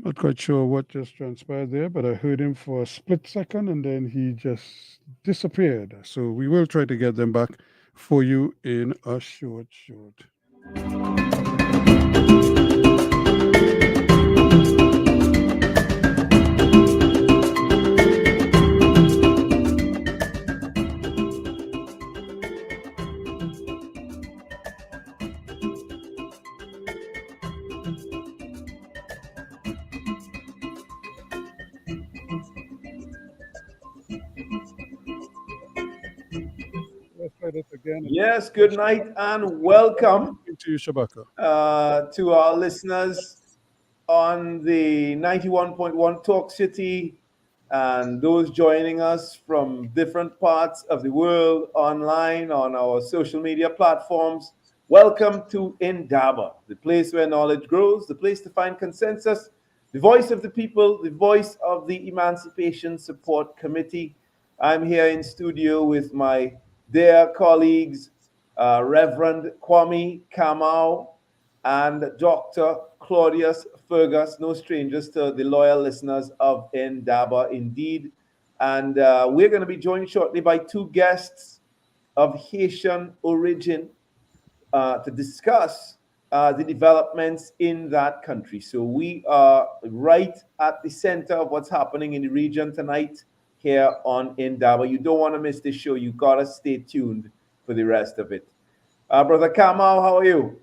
I'm not quite sure what just transpired there, but I heard him for a split second and then he just disappeared. So we will try to get them back for you in a short. Let's try that again. Yes, good night and welcome To you, Shabaka. to our listeners on the 91.1 Talk City and those joining us from different parts of the world online on our social media platforms. Welcome to Indaba, the place where knowledge grows, the place to find consensus, the voice of the people, the voice of the Emancipation Support Committee. I'm here in studio with my dear colleagues, Reverend Kwame Kamau and Dr. Claudius Fergus, no strangers to the loyal listeners of Indaba indeed. And we're going to be joined shortly by two guests of Haitian origin to discuss the developments in that country. So we are right at the center of what's happening in the region tonight here on Indaba. You don't want to miss this show. You got to stay tuned for the rest of it. Brother Kamau, how are you?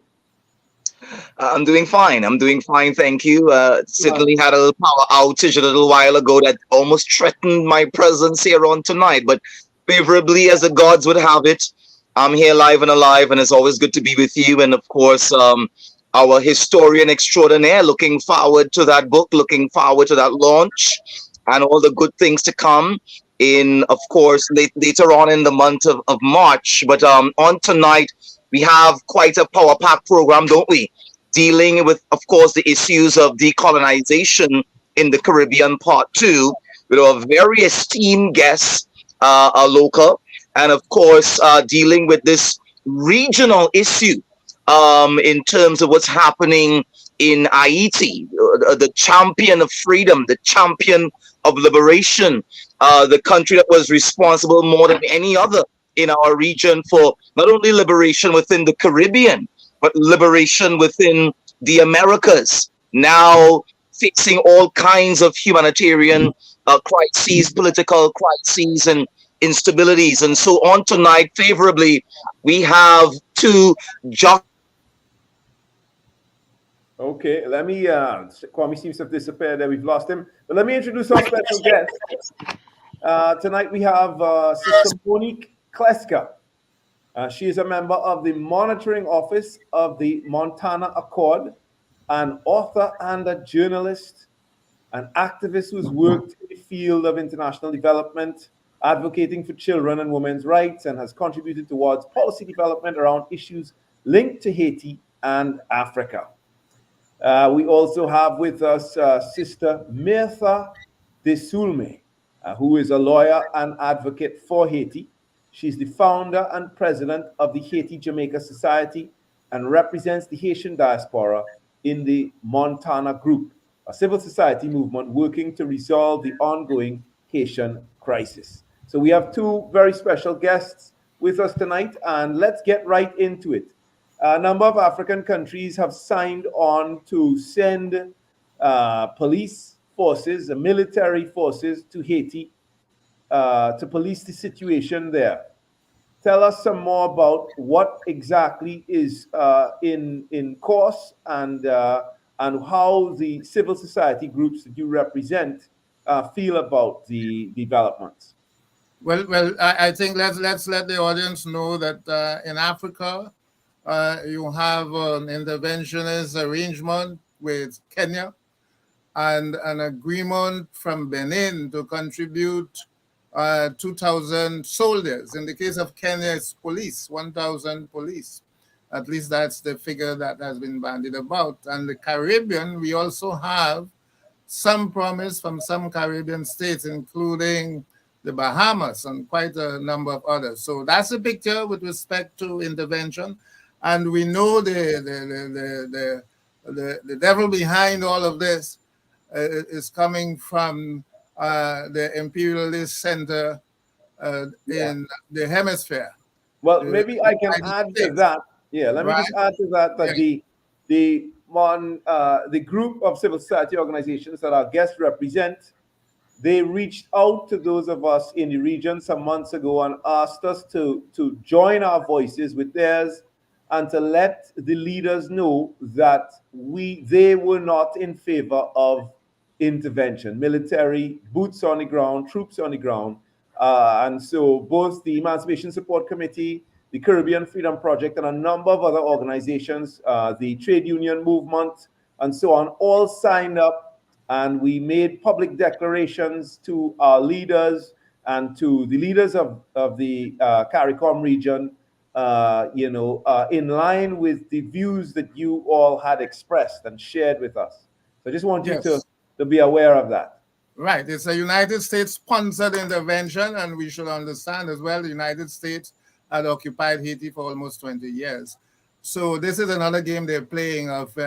I'm doing fine. I'm doing fine. Thank you. Certainly had a little power outage a little while ago that almost threatened my presence here on tonight, but favorably as the gods would have it, I'm here live and alive, and it's always good to be with you. And of course, our historian extraordinaire, looking forward to that book, looking forward to that launch, and all the good things to come in, of course, later on in the month of March. But on tonight, we have quite a power pack program, don't we? Dealing with, of course, the issues of decolonization in the Caribbean part two, with our very esteemed guests, a local, and of course, dealing with this regional issue in terms of what's happening in Haiti, the champion of freedom, the champion of liberation, the country that was responsible more than any other in our region for not only liberation within the Caribbean, but liberation within the Americas. Now facing all kinds of humanitarian crises, political crises, and instabilities. And so on tonight, favorably, we have two just. Okay, let me, Kwame seems to have disappeared there. We've lost him. But let me introduce our special guest. Tonight we have Sister Monique Clesca. She is a member of the Monitoring Office of the Montana Accord, an author and a journalist, an activist who's worked in the field of international development, advocating for children and women's rights, and has contributed towards policy development around issues linked to Haiti and Africa. We also have with us Sister Myrtha Désulmé, who is a lawyer and advocate for Haiti. She's the founder and president of the Haiti-Jamaica Society and represents the Haitian diaspora in the Montana Group, a civil society movement working to resolve the ongoing Haitian crisis. So we have two very special guests with us tonight, and let's get right into it. A number of African countries have signed on to send police forces, military forces to Haiti to police the situation there. Tell us some more about what exactly is in course and how the civil society groups that you represent feel about the developments. I think let's let the audience know that in Africa, you have an interventionist arrangement with Kenya and an agreement from Benin to contribute 2,000 soldiers. In the case of Kenya, it's police, 1,000 police. At least that's the figure that has been bandied about. And the Caribbean, we also have some promise from some Caribbean states, including the Bahamas and quite a number of others. So that's the picture with respect to intervention. And we know the devil behind all of this is coming from the imperialist center in the hemisphere. Well, maybe I can United add to States, that. Yeah, let me right? just add to that Yeah. the group of civil society organizations that our guests represent, they reached out to those of us in the region some months ago and asked us to join our voices with theirs and to let the leaders know that they were not in favor of intervention, military boots on the ground, troops on the ground. And so both the Emancipation Support Committee, the Caribbean Freedom Project, and a number of other organizations, the trade union movement, and so on, all signed up, and we made public declarations to our leaders and to the leaders of the CARICOM region, in line with the views that you all had expressed and shared with us. So I just want you Yes. to be aware of that. Right. It's a United States sponsored intervention, and we should understand as well the United States had occupied Haiti for almost 20 years. So this is another game they're playing of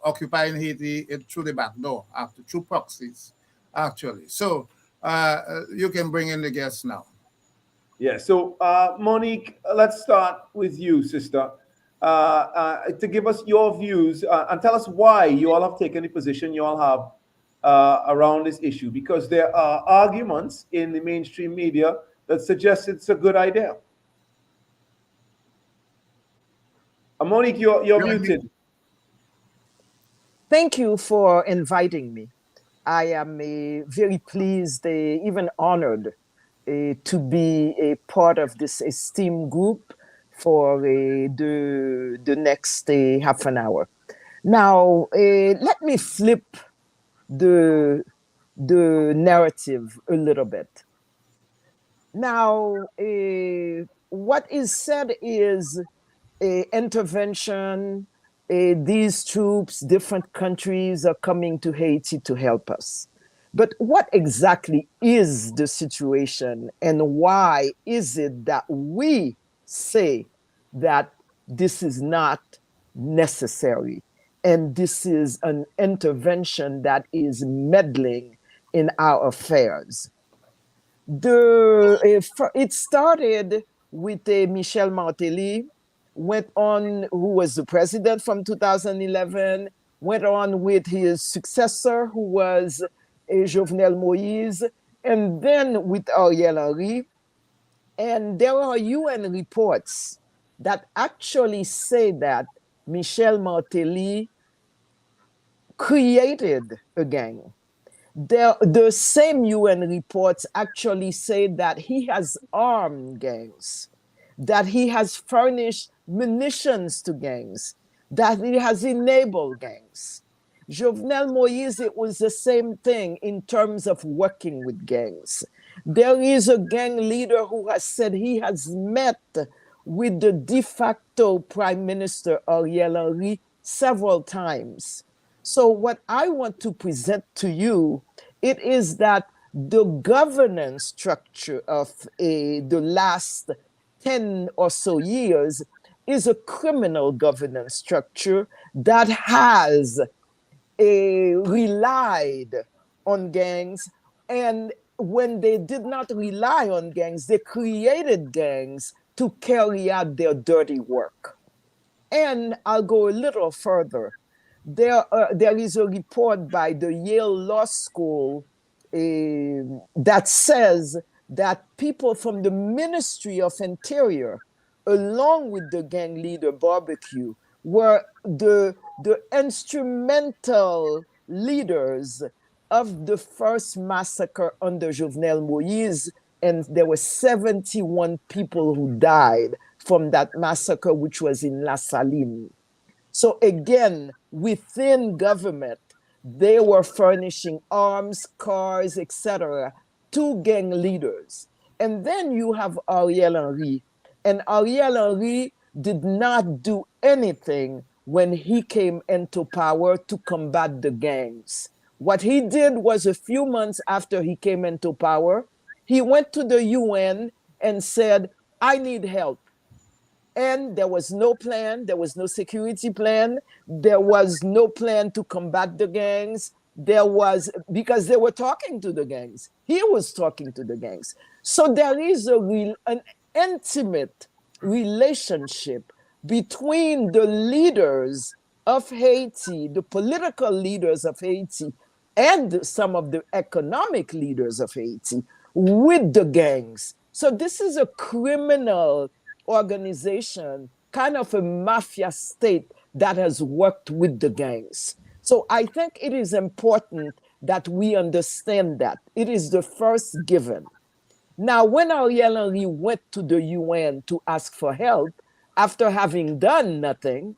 occupying Haiti through the back door, through proxies, actually. So you can bring in the guests now. Yeah, so Monique, let's start with you, sister, to give us your views and tell us why you all have taken the position you all have around this issue, because there are arguments in the mainstream media that suggest it's a good idea. Monique, you're muted. Thank you for inviting me. I am very pleased, even honored, to be a part of this esteemed group for the next half an hour. Now, let me flip the narrative a little bit. Now, what is said is intervention. These troops, different countries are coming to Haiti to help us. But what exactly is the situation, and why is it that we say that this is not necessary and this is an intervention that is meddling in our affairs? It started with Michel Martelly, went on, who was the president from 2011, went on with his successor, who was Jovenel Moïse, and then with Ariel Henry. And there are UN reports that actually say that Michel Martelly created a gang. The same UN reports actually say that he has armed gangs, that he has furnished munitions to gangs, that he has enabled gangs. Jovenel Moïse, it was the same thing in terms of working with gangs. There is a gang leader who has said he has met with the de facto Prime Minister Ariel Henry several times. So what I want to present to you, it is that the governance structure of the last 10 or so years is a criminal governance structure that has relied on gangs, and when they did not rely on gangs, they created gangs to carry out their dirty work. And I'll go a little further. There is a report by the Yale Law School that says that people from the Ministry of Interior, along with the gang leader Barbecue, were the instrumental leaders of the first massacre under Jovenel Moïse, and there were 71 people who died from that massacre, which was in La Saline. So again, within government, they were furnishing arms, cars, etc., to gang leaders. And then you have Ariel Henry. And Ariel Henry did not do anything when he came into power to combat the gangs. What he did was, a few months after he came into power, he went to the UN and said, I need help. And there was no plan, there was no security plan, there was no plan to combat the gangs. there was, because they were talking to the gangs. He was talking to the gangs. So there is an intimate relationship between the leaders of Haiti, the political leaders of Haiti, and some of the economic leaders of Haiti with the gangs. So this is a criminal organization, kind of a mafia state that has worked with the gangs. So I think it is important that we understand that. It is the first given. Now, when Ariel Henry went to the UN to ask for help, after having done nothing,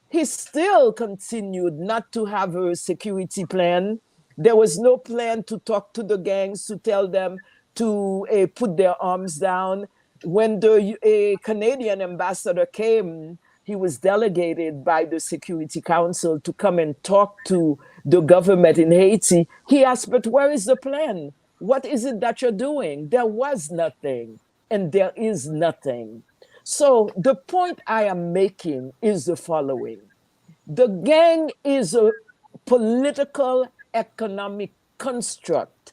he still continued not to have a security plan. There was no plan to talk to the gangs, to tell them to put their arms down. When the Canadian ambassador came, he was delegated by the Security Council to come and talk to the government in Haiti. He asked, but where is the plan? What is it that you're doing? There was nothing, and there is nothing. So the point I am making is the following. The gang is a political economic construct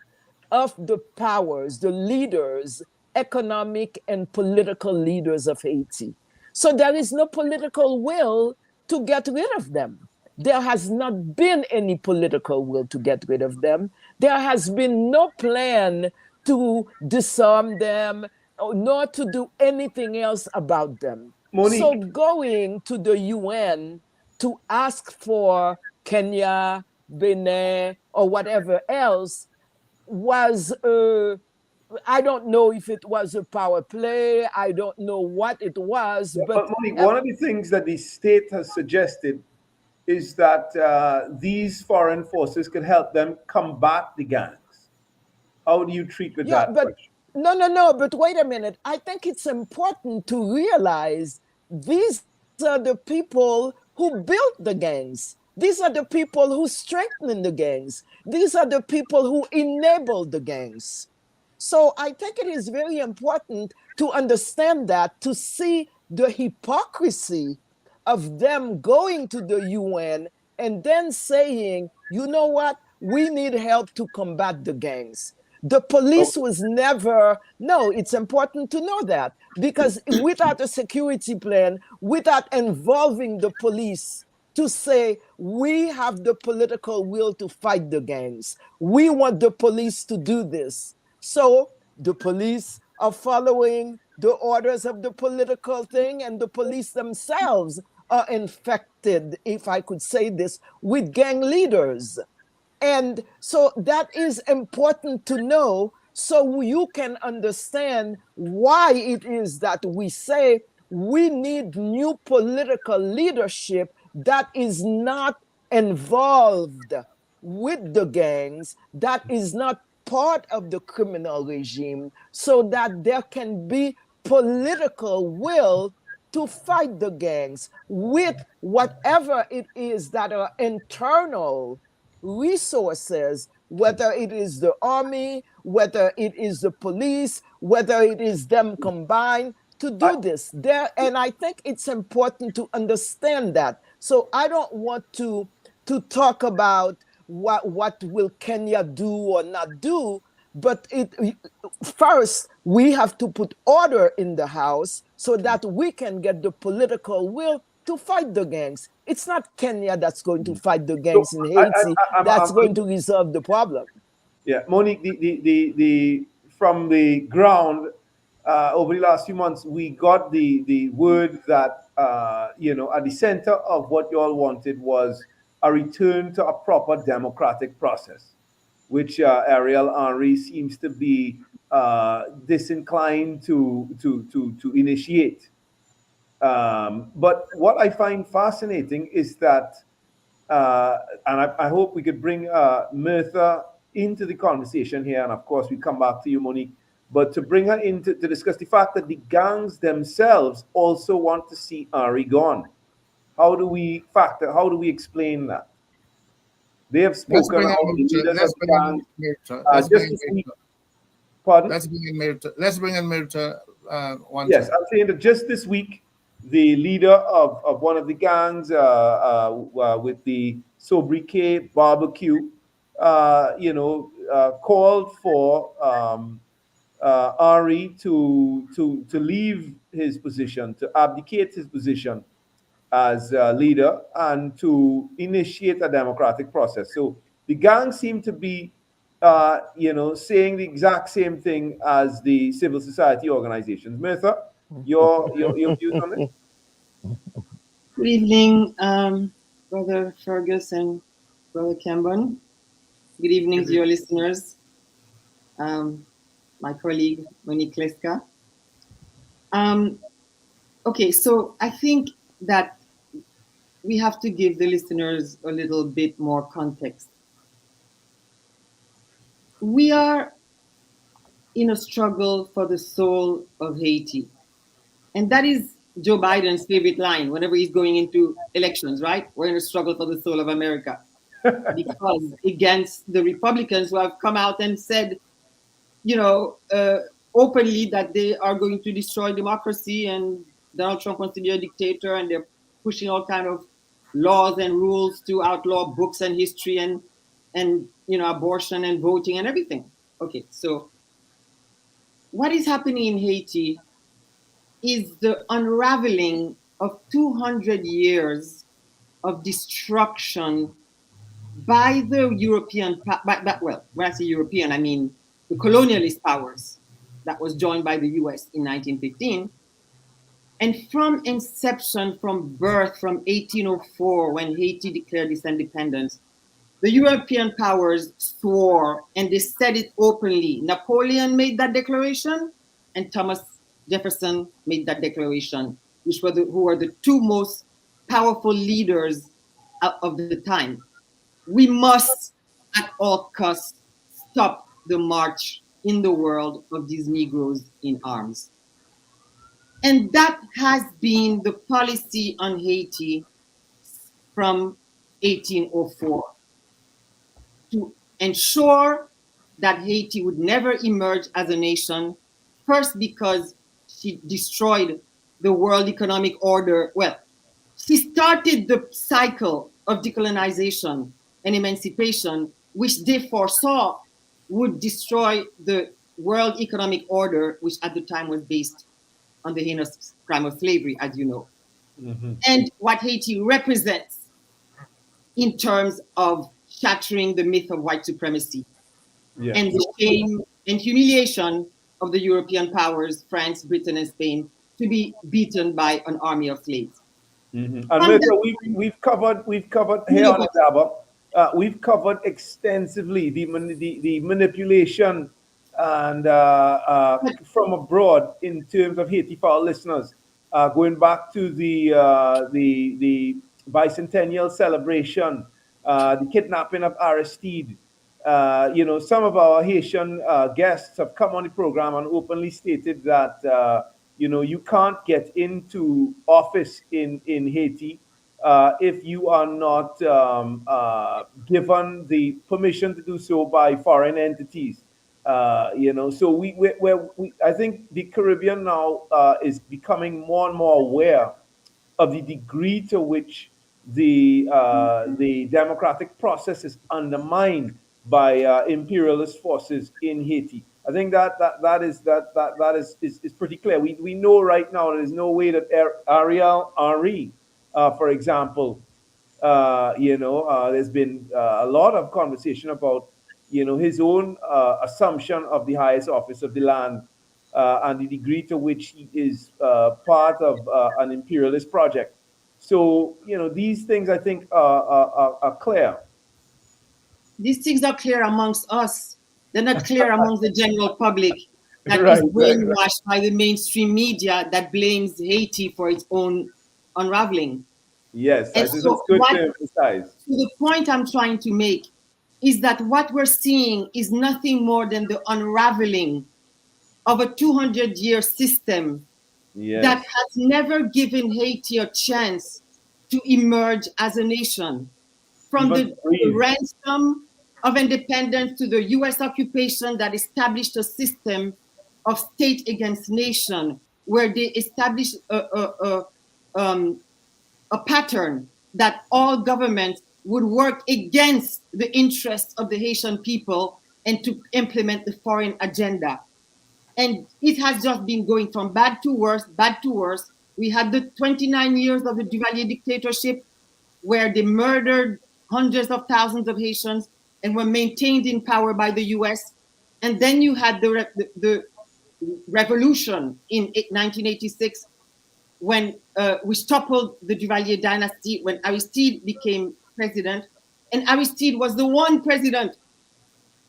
of the powers, the leaders, economic and political leaders of Haiti. So there is no political will to get rid of them. There has not been any political will to get rid of them. There has been no plan to disarm them, nor to do anything else about them. Monique. So going to the UN to ask for Kenya, Benin, or whatever else was I don't know if it was a power play. I don't know what it was. Yeah, but Monique, one of the things that the state has suggested is that these foreign forces could help them combat the gangs. How do you treat with that question? No, but wait a minute. I think it's important to realize these are the people who built the gangs. These are the people who strengthened the gangs. These are the people who enabled the gangs. So I think it is very important to understand that, to see the hypocrisy of them going to the UN and then saying, you know what, we need help to combat the gangs. The police was never, no, it's important to know that, because without a security plan, without involving the police to say, we have the political will to fight the gangs, we want the police to do this. So the police are following the orders of the political thing, and the police themselves are infected, if I could say this, with gang leaders. And so that is important to know, so you can understand why it is that we say we need new political leadership that is not involved with the gangs, that is not part of the criminal regime, so that there can be political will to fight the gangs with whatever it is that are internal resources, whether it is the army, whether it is the police, whether it is them combined to do this. And I think it's important to understand that. So I don't want to talk about what will Kenya do or not do, but first we have to put order in the house so that we can get the political will to fight the gangs. It's not Kenya that's going to fight the gangs in Haiti that's going to resolve the problem. Yeah, Monique, the from the ground over the last few months, we got the word that at the center of what you all wanted was a return to a proper democratic process, which Ariel Henry seems to be disinclined to initiate. But what I find fascinating is that, and I hope we could bring Myrtha into the conversation here, and of course we come back to you, Monique, but to bring her in to discuss the fact that the gangs themselves also want to see Henry gone. How do we explain that? They have spoken about the leaders of gangs just this week. Pardon? Let's bring in Myrtha. Yes, I'm saying that just this week, the leader of one of the gangs with the sobriquet barbecue called for Ari to leave his position, to abdicate his position as leader, and to initiate a democratic process. So the gang seem to be, saying the exact same thing as the civil society organizations. Myrtha, your views on it? Good evening, Brother Fergus and Brother Kambon. Good evening to your listeners. My colleague, Monique Clesca. Okay, so I think that we have to give the listeners a little bit more context. We are in a struggle for the soul of Haiti. And that is Joe Biden's favorite line whenever he's going into elections, right? We're in a struggle for the soul of America. Because against the Republicans who have come out and said, openly that they are going to destroy democracy and Donald Trump wants to be a dictator, and they're pushing all kind of laws and rules to outlaw books and history and abortion and voting and everything. Okay, so what is happening in Haiti is the unraveling of 200 years of destruction by the European, when I say European, I mean the colonialist powers that was joined by the US in 1915. And from inception, from birth, from 1804, when Haiti declared its independence, the European powers swore, and they said it openly. Napoleon made that declaration, and Thomas Jefferson made that declaration, who were the two most powerful leaders of the time. We must, at all costs, stop the march in the world of these Negroes in arms. And that has been the policy on Haiti from 1804, to ensure that Haiti would never emerge as a nation, first because she destroyed the world economic order. Well, she started the cycle of decolonization and emancipation, which they foresaw would destroy the world economic order, which at the time was based on the heinous crime of slavery, as you know. Mm-hmm. And what Haiti represents in terms of shattering the myth of white supremacy, yes, and the shame and humiliation of the European powers, France, Britain, and Spain, to be beaten by an army of slaves. Mm-hmm. And Myrtha, we've covered here on Indaba, we've covered extensively the manipulation and from abroad in terms of Haiti for our listeners, going back to the bicentennial celebration, the kidnapping of Aristide. Some of our Haitian guests have come on the program and openly stated that you can't get into office in Haiti if you are not given the permission to do so by foreign entities. So we I think the Caribbean now is becoming more and more aware of the degree to which the democratic process is undermined by imperialist forces in Haiti. I think that is pretty clear. We know right now there's no way that Ariel Henry, for example, there's been a lot of conversation about his own assumption of the highest office of the land and the degree to which he is part of an imperialist project. So these things I think are clear. These things are clear amongst us. They're not clear amongst the general public that is brainwashed by the mainstream media that blames Haiti for its own unraveling. Yes, I think it's good to emphasize. So the point I'm trying to make is that what we're seeing is nothing more than the unraveling of a 200-year system that has never given Haiti a chance to emerge as a nation. From the ransom of independence to the US occupation that established a system of state against nation, where they established a pattern that all governments would work against the interests of the Haitian people and to implement the foreign agenda. And it has just been going from bad to worse, bad to worse. We had the 29 years of the Duvalier dictatorship, where they murdered hundreds of thousands of Haitians and were maintained in power by the US. And then you had the revolution in 1986, when which toppled the Duvalier dynasty, when Aristide became president. And Aristide was the one president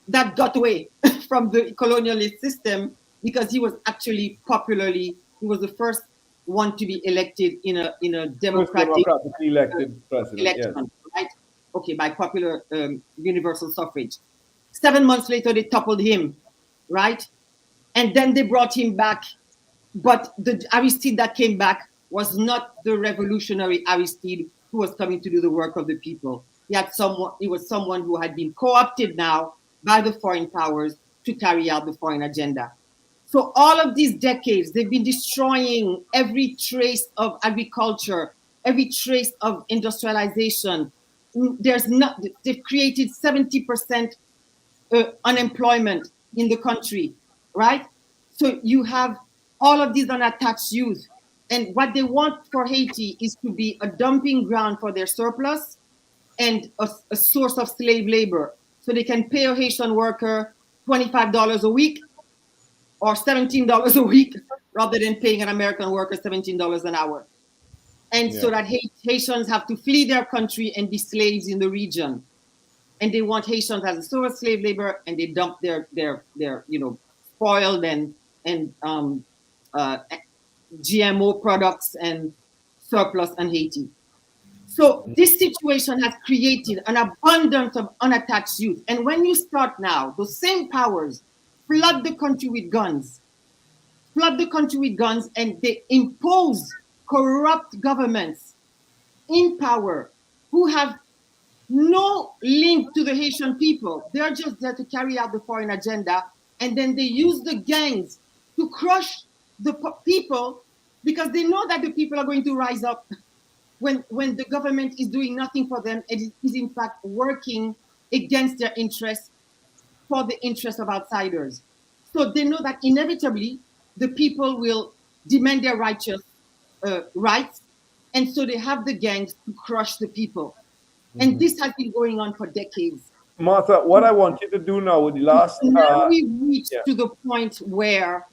that got away from the colonialist system, because he was actually he was the first one to be elected in a democratically elected president, election, yes. right? Okay, by popular universal suffrage. 7 months later, they toppled him, right? And then they brought him back. But the Aristide that came back was not the revolutionary Aristide who was coming to do the work of the people. He was someone who had been co-opted now by the foreign powers to carry out the foreign agenda. So all of these decades, they've been destroying every trace of agriculture, every trace of industrialization. They've created 70% unemployment in the country, right? So you have all of these unattached youth. And what they want for Haiti is to be a dumping ground for their surplus and a source of slave labor. So they can pay a Haitian worker $25 a week or $17 a week, rather than paying an American worker $17 an hour. And so that Haitians have to flee their country and be slaves in the region. And they want Haitians as a source of slave labor, and they dump their spoiled and GMO products and surplus on Haiti. So this situation has created an abundance of unattached youth. And when you start now, those same powers flood the country with guns, and they impose corrupt governments in power who have no link to the Haitian people. They're just there to carry out the foreign agenda. And then they use the gangs to crush the people, because they know that the people are going to rise up when the government is doing nothing for them. It is in fact working against their interests for the interests of outsiders. So they know that inevitably the people will demand their righteous rights. And so they have the gangs to crush the people. And this has been going on for decades. Myrtha, what I want you to do now with the last... Now we reach to the point where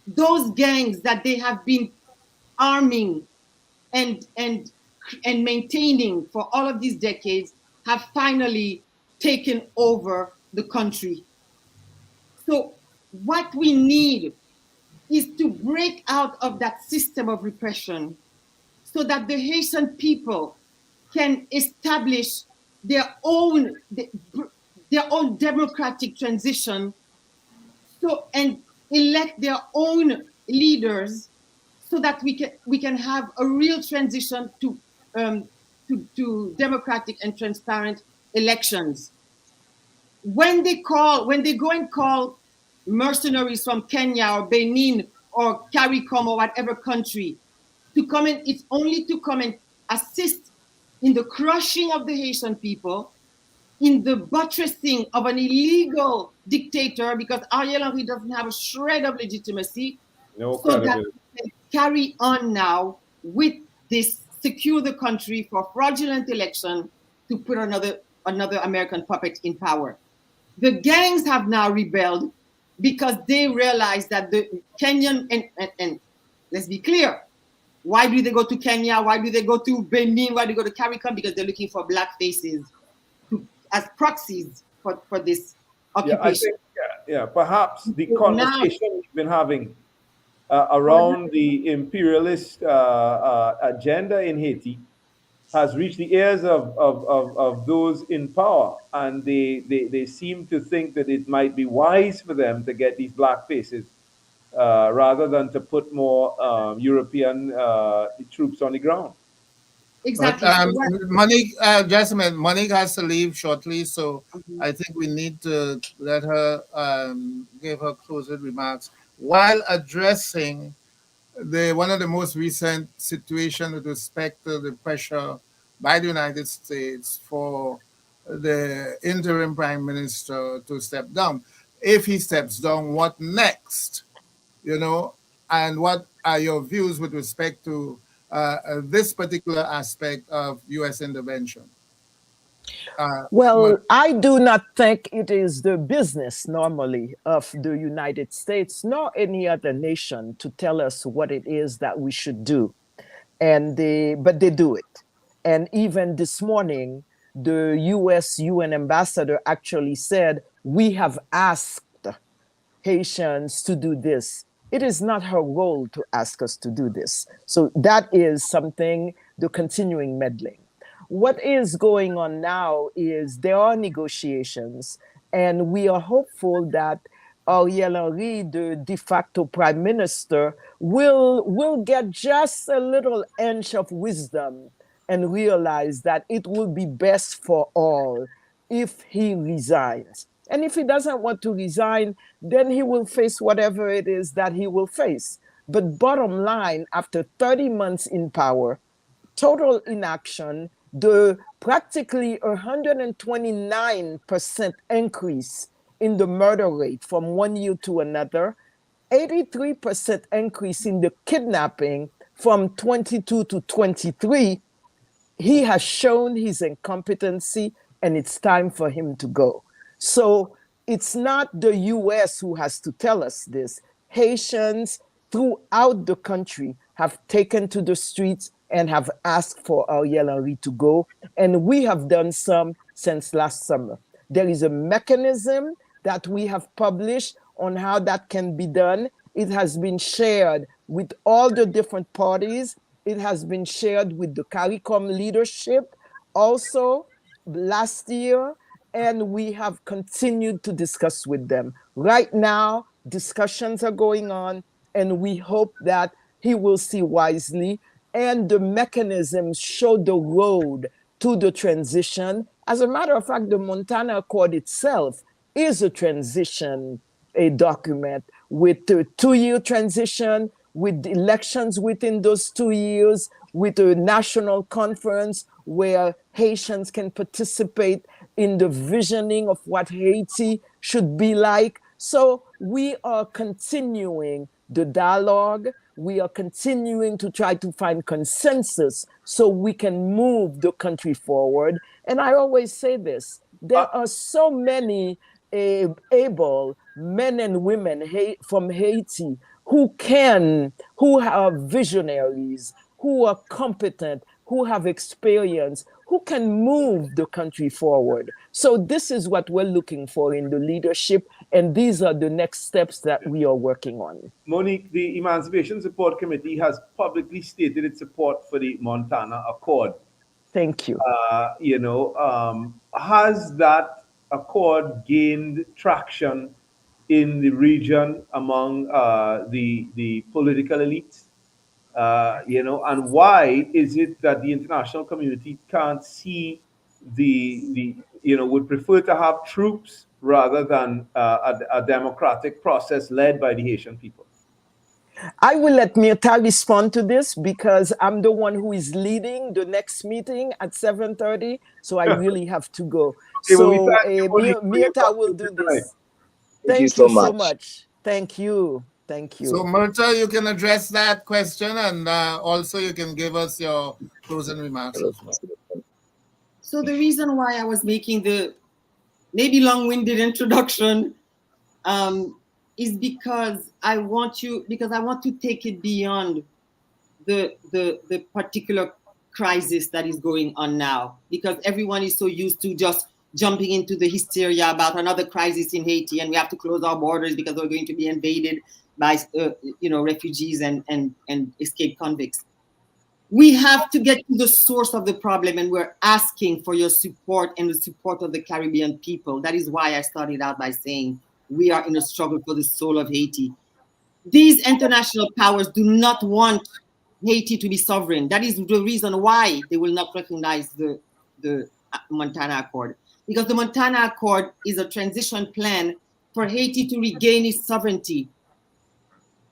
those gangs that they have been arming and maintaining for all of these decades have finally taken over the country. So what we need is to break out of that system of repression so that the Haitian people can establish their own democratic transition, and elect their own leaders, so that we can have a real transition to democratic and transparent elections. When they go and call mercenaries from Kenya or Benin or CARICOM or whatever country to come in, it's only to come and assist in the crushing of the Haitian people, in the buttressing of an illegal dictator, because Ariel Henry doesn't have a shred of legitimacy. So that we can carry on now with this, secure the country for fraudulent election to put another American puppet in power. The gangs have now rebelled because they realize that the Kenyan, and let's be clear, why do they go to Kenya? Why do they go to Benin? Why do they go to CARICOM? Because they're looking for black faces as proxies for this occupation. Perhaps the conversation we've been having around the imperialist agenda in Haiti has reached the ears of those in power, and they seem to think that it might be wise for them to get these black faces rather than to put more European troops on the ground. Exactly. But, Monique, just a minute. Monique has to leave shortly, so I think we need to let her give her closing remarks while addressing one of the most recent situations with respect to the pressure by the United States for the interim prime minister to step down. If he steps down, what next? You know, and what are your views with respect to this particular aspect of U.S. intervention? Well, I do not think it is the business normally of the United States nor any other nation to tell us what it is that we should do. But they do it. And even this morning, the US UN ambassador actually said, we have asked Haitians to do this. It is not her role to ask us to do this. So that is something, the continuing meddling. What is going on now is there are negotiations, and we are hopeful that Ariel Henry, the de facto prime minister, will get just a little inch of wisdom and realize that it will be best for all if he resigns. And if he doesn't want to resign, then he will face whatever it is that he will face. But bottom line, after 30 months in power, total inaction, the practically 129% increase in the murder rate from one year to another, 83% increase in the kidnapping from 22 to 23, he has shown his incompetency, and it's time for him to go. So it's not the US who has to tell us this. Haitians throughout the country have taken to the streets and have asked for Ariel Henry to go. And we have done some since last summer. There is a mechanism that we have published on how that can be done. It has been shared with all the different parties. It has been shared with the CARICOM leadership also last year, and we have continued to discuss with them. Right now, discussions are going on, and we hope that he will see wisely, and the mechanisms show the road to the transition. As a matter of fact, the Montana Accord itself is a transition, a document with a 2-year transition, with elections within those 2 years, with a national conference where Haitians can participate in the visioning of what Haiti should be like. So we are continuing the dialogue. We are continuing to try to find consensus so we can move the country forward. And I always say this, there are so many able men and women from Haiti who are visionaries, who are competent, who have experience, who can move the country forward. So this is what we're looking for in the leadership, and these are the next steps that we are working on. Monique, the Emancipation Support Committee has publicly stated its support for the Montana Accord. Thank you. Has that accord gained traction in the region among the political elites? And why is it that the international community can't see would prefer to have troops rather than a democratic process led by the Haitian people? I will let Myrtha respond to this because I'm the one who is leading the next meeting at 7:30, so I really have to go. Okay, so Myrtha will do this. Thank you so much. Thank you. Thank you. So Myrtha, you can address that question, and also you can give us your closing remarks. So the reason why I was making the maybe long-winded introduction is because I want to take it beyond the particular crisis that is going on now, because everyone is so used to just jumping into the hysteria about another crisis in Haiti, and we have to close our borders because we're going to be invaded by refugees and escaped convicts. We have to get to the source of the problem, and we're asking for your support and the support of the Caribbean people. That is why I started out by saying we are in a struggle for the soul of Haiti. These international powers do not want Haiti to be sovereign. That is the reason why they will not recognize the Montana Accord. Because the Montana Accord is a transition plan for Haiti to regain its sovereignty.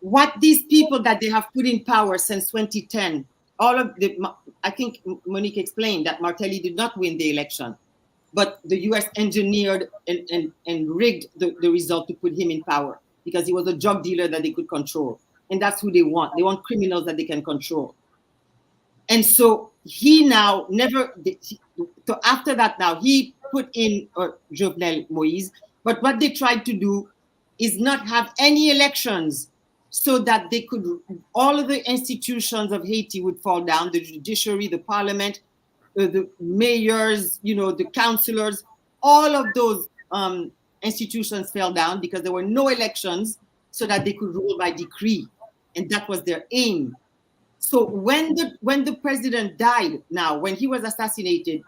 What these people that they have put in power since 2010 I think Monique explained that Martelly did not win the election, but the US engineered and rigged the result to put him in power because he was a drug dealer that they could control. And that's who they want. They want criminals that they can control. And so he now so after that now, he put in Jovenel Moïse, but what they tried to do is not have any elections so that they could, all of the institutions of Haiti would fall down, the judiciary, the parliament, the mayors, the councillors, all of those institutions fell down because there were no elections so that they could rule by decree. And that was their aim. So when the president died now, when he was assassinated,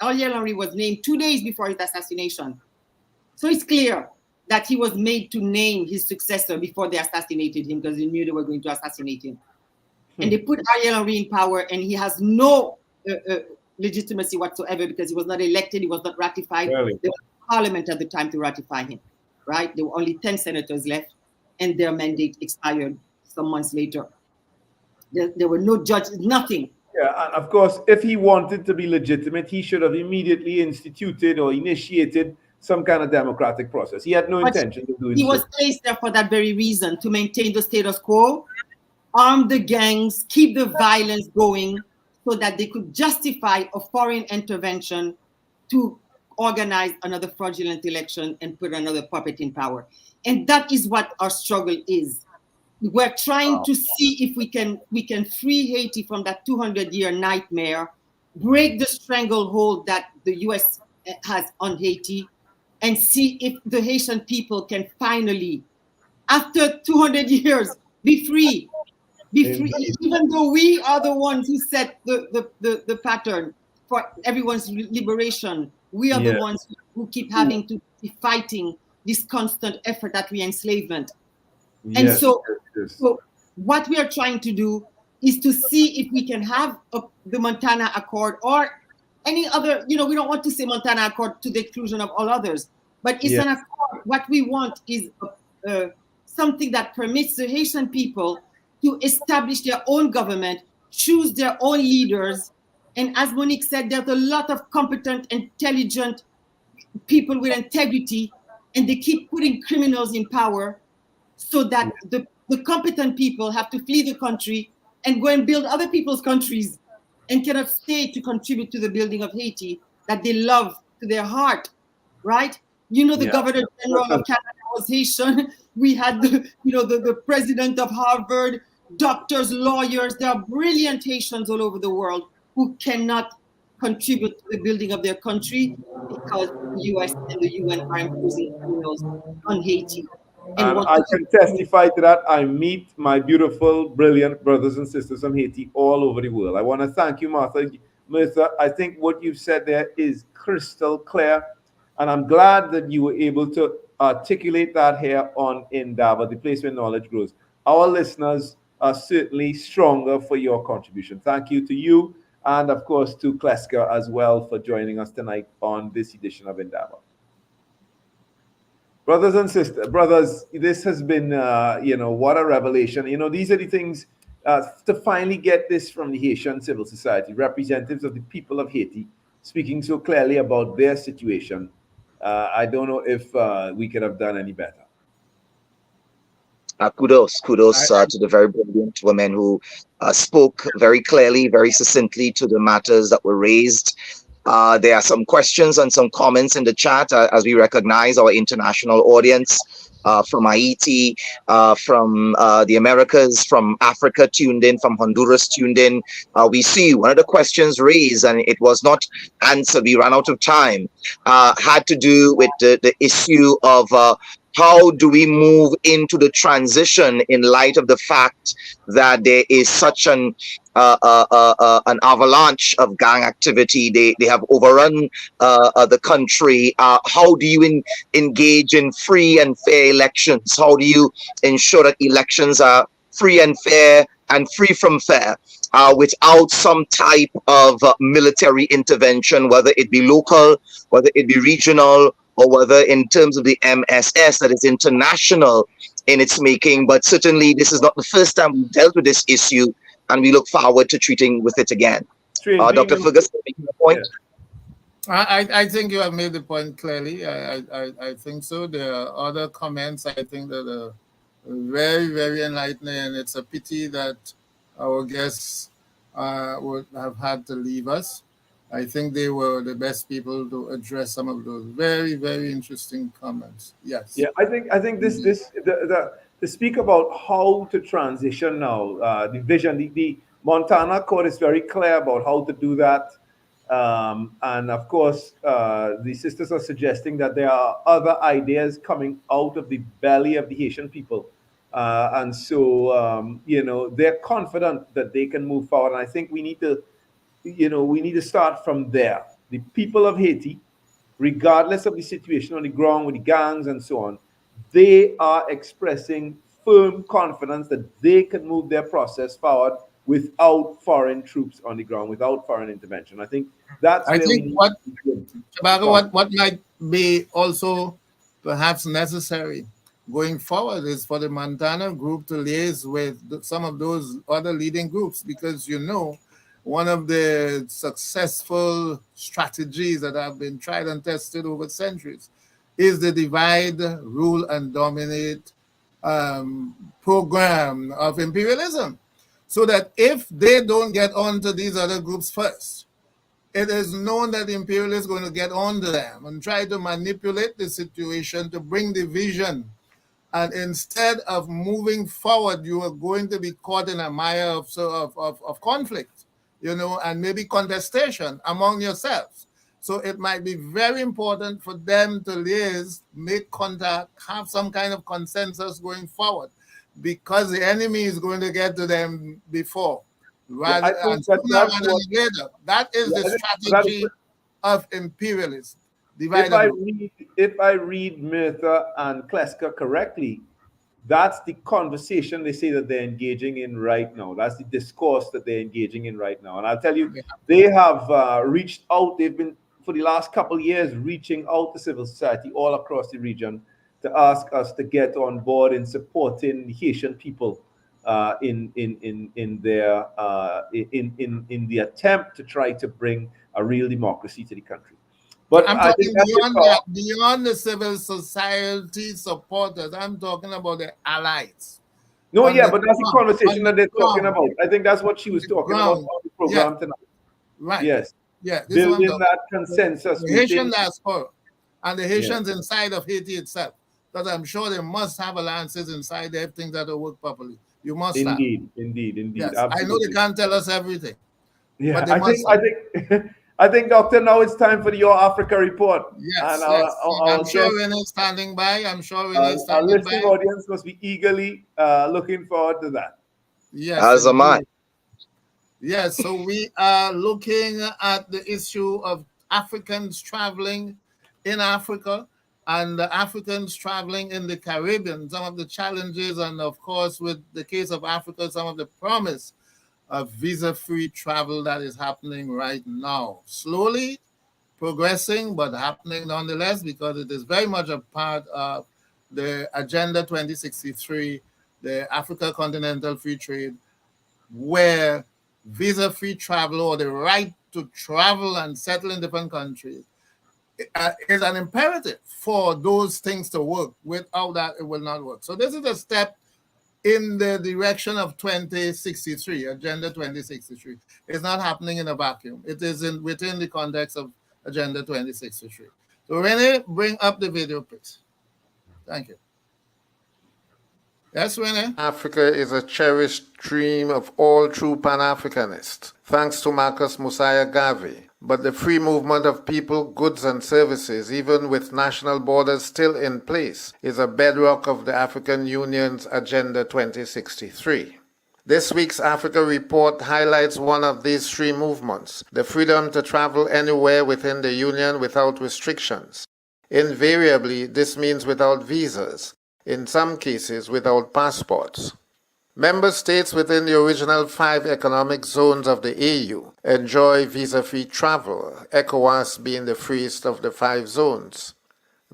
Ariel Henry was named 2 days before his assassination. So it's clear that he was made to name his successor before they assassinated him because they knew they were going to assassinate him. And they put Ariel Henry in power, and he has no legitimacy whatsoever because he was not elected, he was not ratified. Really? There was a parliament at the time to ratify him, right? There were only 10 senators left, and their mandate expired some months later. There were no judges, nothing. Yeah, and of course, if he wanted to be legitimate, he should have immediately instituted or initiated some kind of democratic process. He had no intention of doing so. He was placed there for that very reason, to maintain the status quo, arm the gangs, keep the violence going, so that they could justify a foreign intervention to organize another fraudulent election and put another puppet in power. And that is what our struggle is. We're trying to see if we can free Haiti from that 200-year nightmare, break the stranglehold that the US has on Haiti, and see if the Haitian people can finally, after 200 years, be free. Be free, even though we are the ones who set the pattern for everyone's liberation. We are the ones who keep having to be fighting this constant effort at re-enslavement. And so what we are trying to do is to see if we can have the Montana Accord or any other, we don't want to say Montana Accord to the exclusion of all others, but it's an accord. What we want is something that permits the Haitian people to establish their own government, choose their own leaders. And as Monique said, there's a lot of competent, intelligent people with integrity, and they keep putting criminals in power so that the competent people have to flee the country and go and build other people's countries and cannot stay to contribute to the building of Haiti that they love to their heart, right? The Governor General of Canada was Haitian. We had the president of Harvard, doctors, lawyers. There are brilliant Haitians all over the world who cannot contribute to the building of their country because the US and the UN are imposing criminals on Haiti. And I can testify to that. I meet my beautiful, brilliant brothers and sisters from Haiti all over the world. I want to thank you, Myrtha. I think what you've said there is crystal clear. And I'm glad that you were able to articulate that here on Indaba, the place where knowledge grows. Our listeners are certainly stronger for your contribution. Thank you to you, and of course to Clesca as well for joining us tonight on this edition of Indaba. Brothers and sisters, this has been, what a revelation. These are the things to finally get this from the Haitian civil society, representatives of the people of Haiti, speaking so clearly about their situation. I don't know if we could have done any better. Kudos to the very brilliant women who spoke very clearly, very succinctly to the matters that were raised. There are some questions and some comments in the chat as we recognize our international audience from Haiti, from the Americas, from Africa tuned in, from Honduras tuned in. We see one of the questions raised, and it was not answered. We ran out of time, had to do with the issue of how do we move into the transition in light of the fact that there is such an avalanche of gang activity? They have overrun the country. How do you engage in free and fair elections? How do you ensure that elections are free and fair and free from fair without some type of military intervention, whether it be local, whether it be regional, or whether in terms of the MSS that is international in its making? But certainly this is not the first time we've dealt with this issue and we look forward to treating with it again. Strange, Dr. Fergus, making a point? I think you have made the point clearly. I think so. There are other comments I think that are very, very enlightening, and it's a pity that our guests would have had to leave us. I think they were the best people to address some of those very, very interesting comments. Yes. Yeah, I think to speak about how to transition now, the vision, the Montana Accord is very clear about how to do that. And of course, the sisters are suggesting that there are other ideas coming out of the belly of the Haitian people. And so, they're confident that they can move forward. And I think we need to start from there. The people of Haiti, regardless of the situation on the ground with the gangs and so on, they are expressing firm confidence that they can move their process forward without foreign troops on the ground, without foreign intervention. I think that's what might be also perhaps necessary going forward is for the Montana group to liaise with some of those other leading groups, because one of the successful strategies that have been tried and tested over centuries is the divide, rule, and dominate program of imperialism. So that if they don't get onto these other groups first, it is known that the imperialists are going to get onto them and try to manipulate the situation to bring division. And instead of moving forward, you are going to be caught in a mire of conflict, and maybe contestation among yourselves. So it might be very important for them to liaise, make contact, have some kind of consensus going forward, because the enemy is going to get to them before. That is the strategy of imperialism. If I read Myrtha and Clesca correctly, that's the conversation they say that they're engaging in right now. That's the discourse that they're engaging in right now. And I'll tell you, they have reached out. They've been, for the last couple of years, reaching out to civil society all across the region to ask us to get on board in supporting the Haitian people in the attempt to try to bring a real democracy to the country. But I'm talking beyond the civil society supporters. I'm talking about the allies. No, yeah, but that's the conversation that they're talking about. I think that's what she was talking about on the program tonight. Right. Yes. Yeah. Building that consensus. The Haitian diaspora and the Haitians inside of Haiti itself. Because I'm sure they must have alliances inside there, things that will work properly. You must have. Indeed. Yes. I know they can't tell us everything. Yeah, I think, Doctor, now it's time for the Your Africa report. Yes, I'm sure Renee's standing by. Our listening audience must be eagerly looking forward to that. Yes. As am I. Yes, so we are looking at the issue of Africans traveling in Africa and the Africans traveling in the Caribbean, some of the challenges, and of course, with the case of Africa, some of the promise of visa-free travel that is happening right now. Slowly progressing, but happening nonetheless, because it is very much a part of the Agenda 2063, the Africa Continental Free Trade, where visa-free travel or the right to travel and settle in different countries is an imperative for those things to work. Without that, it will not work. So this is a step in the direction of 2063, Agenda 2063. It's not happening in a vacuum. It is within the context of Agenda 2063. So Renee, bring up the video, please. Thank you. Yes, Renee? Africa is a cherished dream of all true Pan-Africanists, thanks to Marcus Mosiah Garvey. But the free movement of people, goods and services, even with national borders still in place, is a bedrock of the African Union's Agenda 2063. This week's Africa Report highlights one of these free movements, the freedom to travel anywhere within the Union without restrictions. Invariably, this means without visas, in some cases without passports. Member states within the original 5 economic zones of the AU enjoy visa-free travel, ECOWAS being the freest of the 5 zones.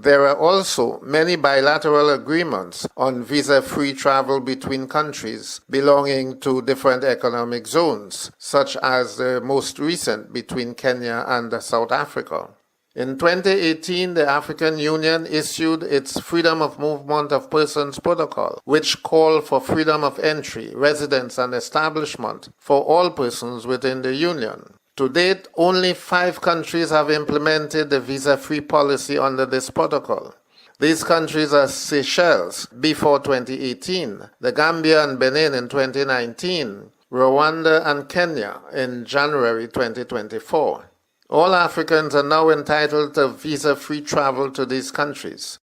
There are also many bilateral agreements on visa-free travel between countries belonging to different economic zones, such as the most recent between Kenya and South Africa. In 2018, the African Union issued its Freedom of Movement of Persons Protocol, which called for freedom of entry, residence, and establishment for all persons within the Union. To date, only 5 countries have implemented the visa-free policy under this protocol. These countries are Seychelles before 2018, the Gambia and Benin in 2019, Rwanda and Kenya in January 2024. All Africans are now entitled to visa-free travel to these countries.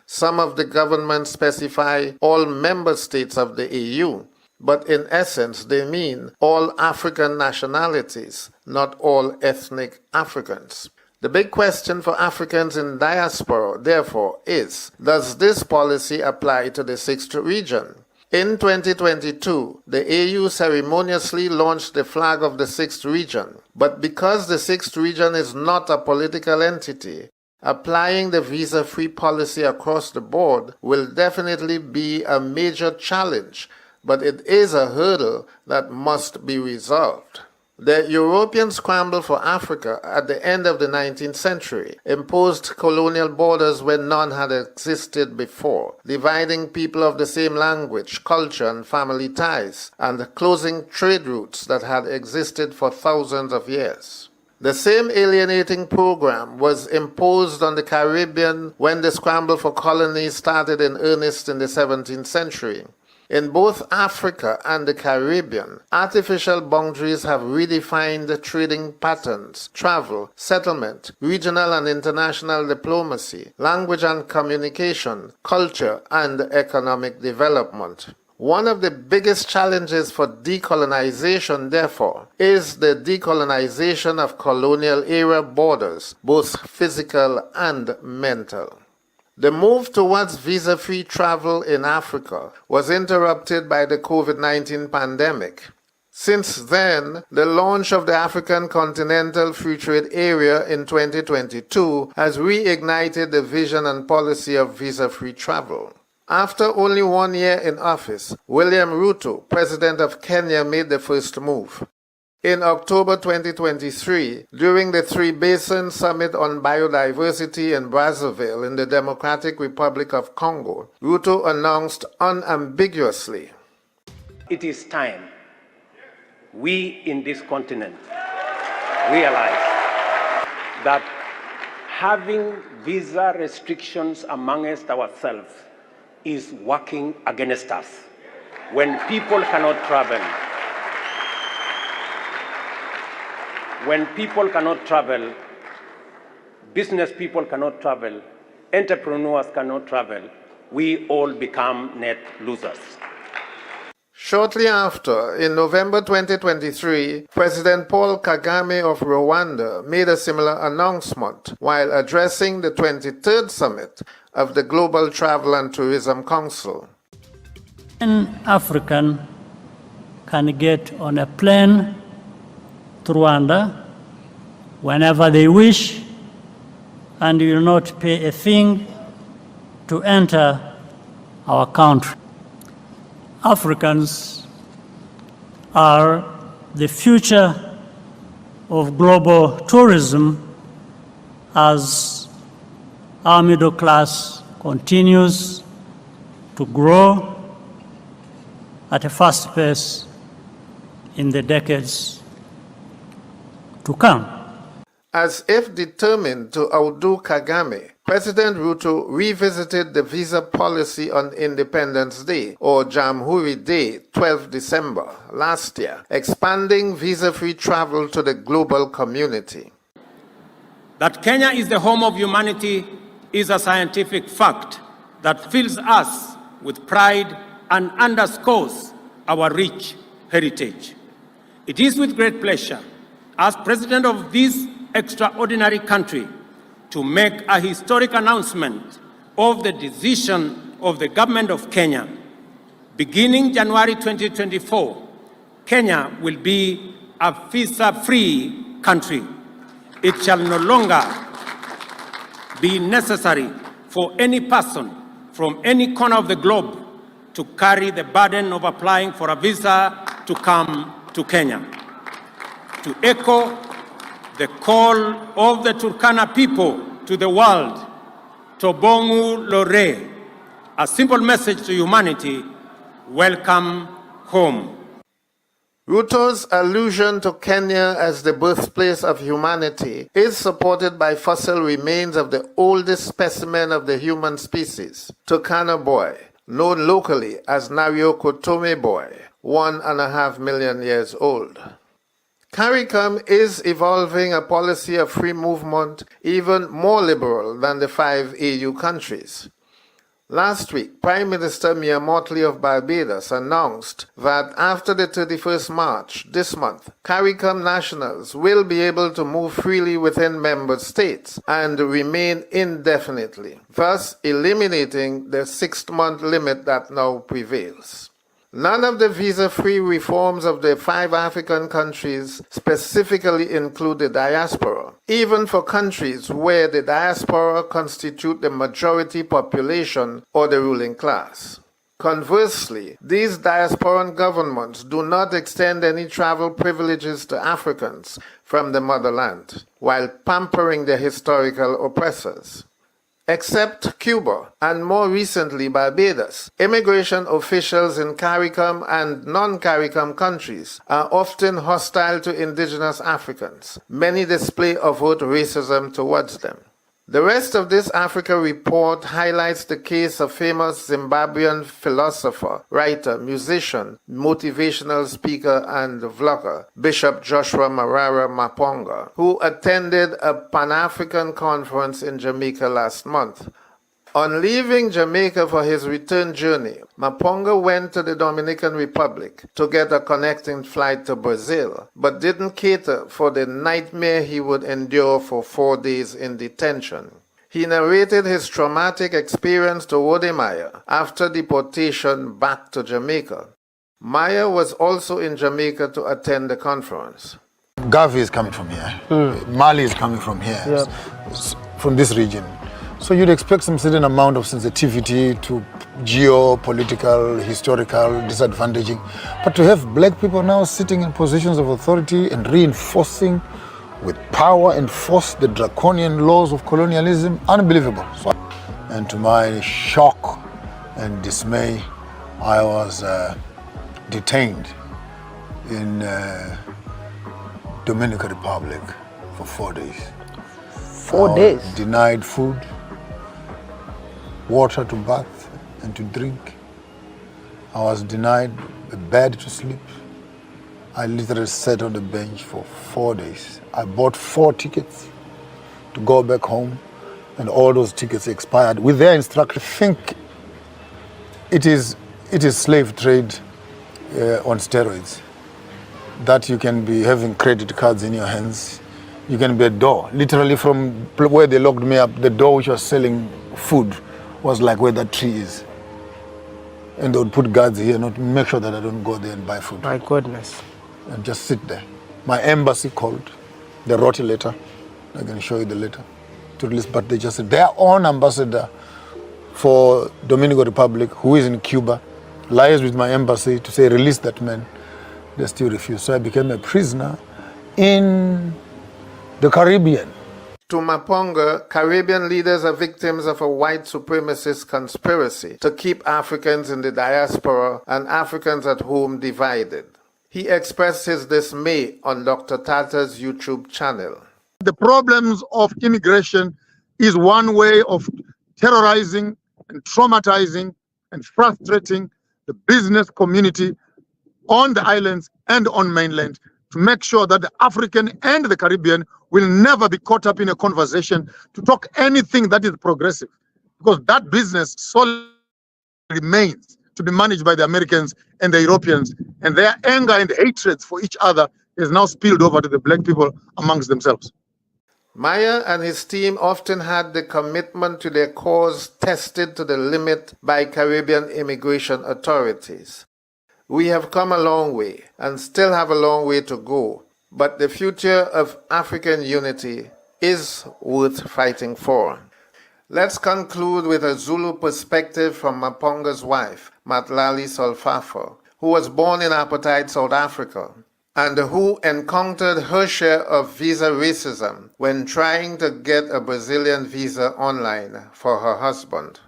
Some of the governments specify all member states of the EU, but in essence they mean all African nationalities, not all ethnic Africans. The big question for Africans in diaspora, therefore, is, does this policy apply to the 6th region? In 2022, the AU ceremoniously launched the flag of the 6th region, but because the 6th region is not a political entity, applying the visa-free policy across the board will definitely be a major challenge, but it is a hurdle that must be resolved. The European scramble for Africa at the end of the 19th century imposed colonial borders where none had existed before, dividing people of the same language, culture, and family ties, and closing trade routes that had existed for thousands of years. The same alienating program was imposed on the Caribbean when the scramble for colonies started in earnest in the 17th century. In both Africa and the Caribbean, artificial boundaries have redefined trading patterns, travel, settlement, regional and international diplomacy, language and communication, culture, and economic development. One of the biggest challenges for decolonization, therefore, is the decolonization of colonial-era borders, both physical and mental. The move towards visa-free travel in Africa was interrupted by the COVID-19 pandemic. Since then, the launch of the African Continental Free Trade Area in 2022 has reignited the vision and policy of visa-free travel. After only 1 year in office, William Ruto, president of Kenya, made the first move. In October 2023, during the Three Basin Summit on Biodiversity in Brazzaville in the Democratic Republic of Congo, Ruto announced unambiguously, "It is time we in this continent realize that having visa restrictions amongst ourselves is working against us. When people cannot travel, business people cannot travel, entrepreneurs cannot travel, we all become net losers." Shortly after, in November 2023, President Paul Kagame of Rwanda made a similar announcement while addressing the 23rd summit of the Global Travel and Tourism Council. An African can get on a plane to Rwanda whenever they wish, and will not pay a thing to enter our country. Africans are the future of global tourism as our middle class continues to grow at a fast pace in the decades to come. As if determined to outdo Kagame, President Ruto revisited the visa policy on Independence Day, or Jamhuri Day, 12 December last year, expanding visa-free travel to the global community. That Kenya is the home of humanity is a scientific fact that fills us with pride and underscores our rich heritage. It is with great pleasure, as President of this extraordinary country, to make a historic announcement of the decision of the government of Kenya. Beginning January 2024, Kenya will be a visa-free country. It shall no longer be necessary for any person from any corner of the globe to carry the burden of applying for a visa to come to Kenya. To echo the call of the Turkana people to the world, Tobongu Lore, a simple message to humanity: welcome home. Ruto's allusion to Kenya as the birthplace of humanity is supported by fossil remains of the oldest specimen of the human species, Turkana boy, known locally as Narioko Tome boy, 1.5 million years old. CARICOM is evolving a policy of free movement even more liberal than the 5 AU countries. Last week, Prime Minister Mia Mottley of Barbados announced that after the 31st March this month, CARICOM nationals will be able to move freely within member states and remain indefinitely, thus eliminating the 6-month limit that now prevails. None of the visa-free reforms of the 5 African countries specifically include the diaspora, even for countries where the diaspora constitute the majority population or the ruling class. Conversely, these diasporan governments do not extend any travel privileges to Africans from the motherland, while pampering their historical oppressors. Except Cuba and more recently Barbados, immigration officials in CARICOM and non-CARICOM countries are often hostile to indigenous Africans. Many display overt racism towards them. The rest of this Africa report highlights the case of famous Zimbabwean philosopher, writer, musician, motivational speaker, and vlogger, Bishop Joshua Marara Maponga, who attended a Pan-African conference in Jamaica last month. On leaving Jamaica for his return journey, Maponga went to the Dominican Republic to get a connecting flight to Brazil, but didn't cater for the nightmare he would endure for 4 days in detention. He narrated his traumatic experience to Wode Maya after deportation back to Jamaica. Maya was also in Jamaica to attend the conference. Gavi is coming from here. Mali is coming from here, from this region. So you'd expect some certain amount of sensitivity to geopolitical, historical disadvantaging. But to have black people now sitting in positions of authority and reinforcing with power and force the draconian laws of colonialism, unbelievable. And to my shock and dismay, I was detained in Dominican Republic for 4 days. 4 days? Denied food, water to bath and to drink. I was denied a bed to sleep. I literally sat on the bench for 4 days. I bought 4 tickets to go back home, and all those tickets expired. With their instruction, think it is slave trade on steroids. That you can be having credit cards in your hands. You can be a door. Literally from where they locked me up, the door which was selling food was like where that tree is. And they would put guards here not to make sure that I don't go there and buy food. My goodness. And just sit there. My embassy called. They wrote a letter. I can show you the letter to release, but they just said their own ambassador for Dominican Republic, who is in Cuba, liaised with my embassy to say release that man. They still refused. So I became a prisoner in the Caribbean. To Maponga, Caribbean leaders are victims of a white supremacist conspiracy to keep Africans in the diaspora and Africans at home divided. He expressed his dismay on Dr. Tata's YouTube channel. The problems of immigration is one way of terrorizing and traumatizing and frustrating the business community on the islands and on mainland to make sure that the African and the Caribbean will never be caught up in a conversation to talk anything that is progressive, because that business solely remains to be managed by the Americans and the Europeans, and their anger and hatred for each other is now spilled over to the black people amongst themselves. Maya and his team often had the commitment to their cause tested to the limit by Caribbean immigration authorities. We have come a long way and still have a long way to go, but the future of African unity is worth fighting for. Let's conclude with a Zulu perspective from Maponga's wife, Matlali Solfafo, who was born in apartheid South Africa and who encountered her share of visa racism when trying to get a Brazilian visa online for her husband.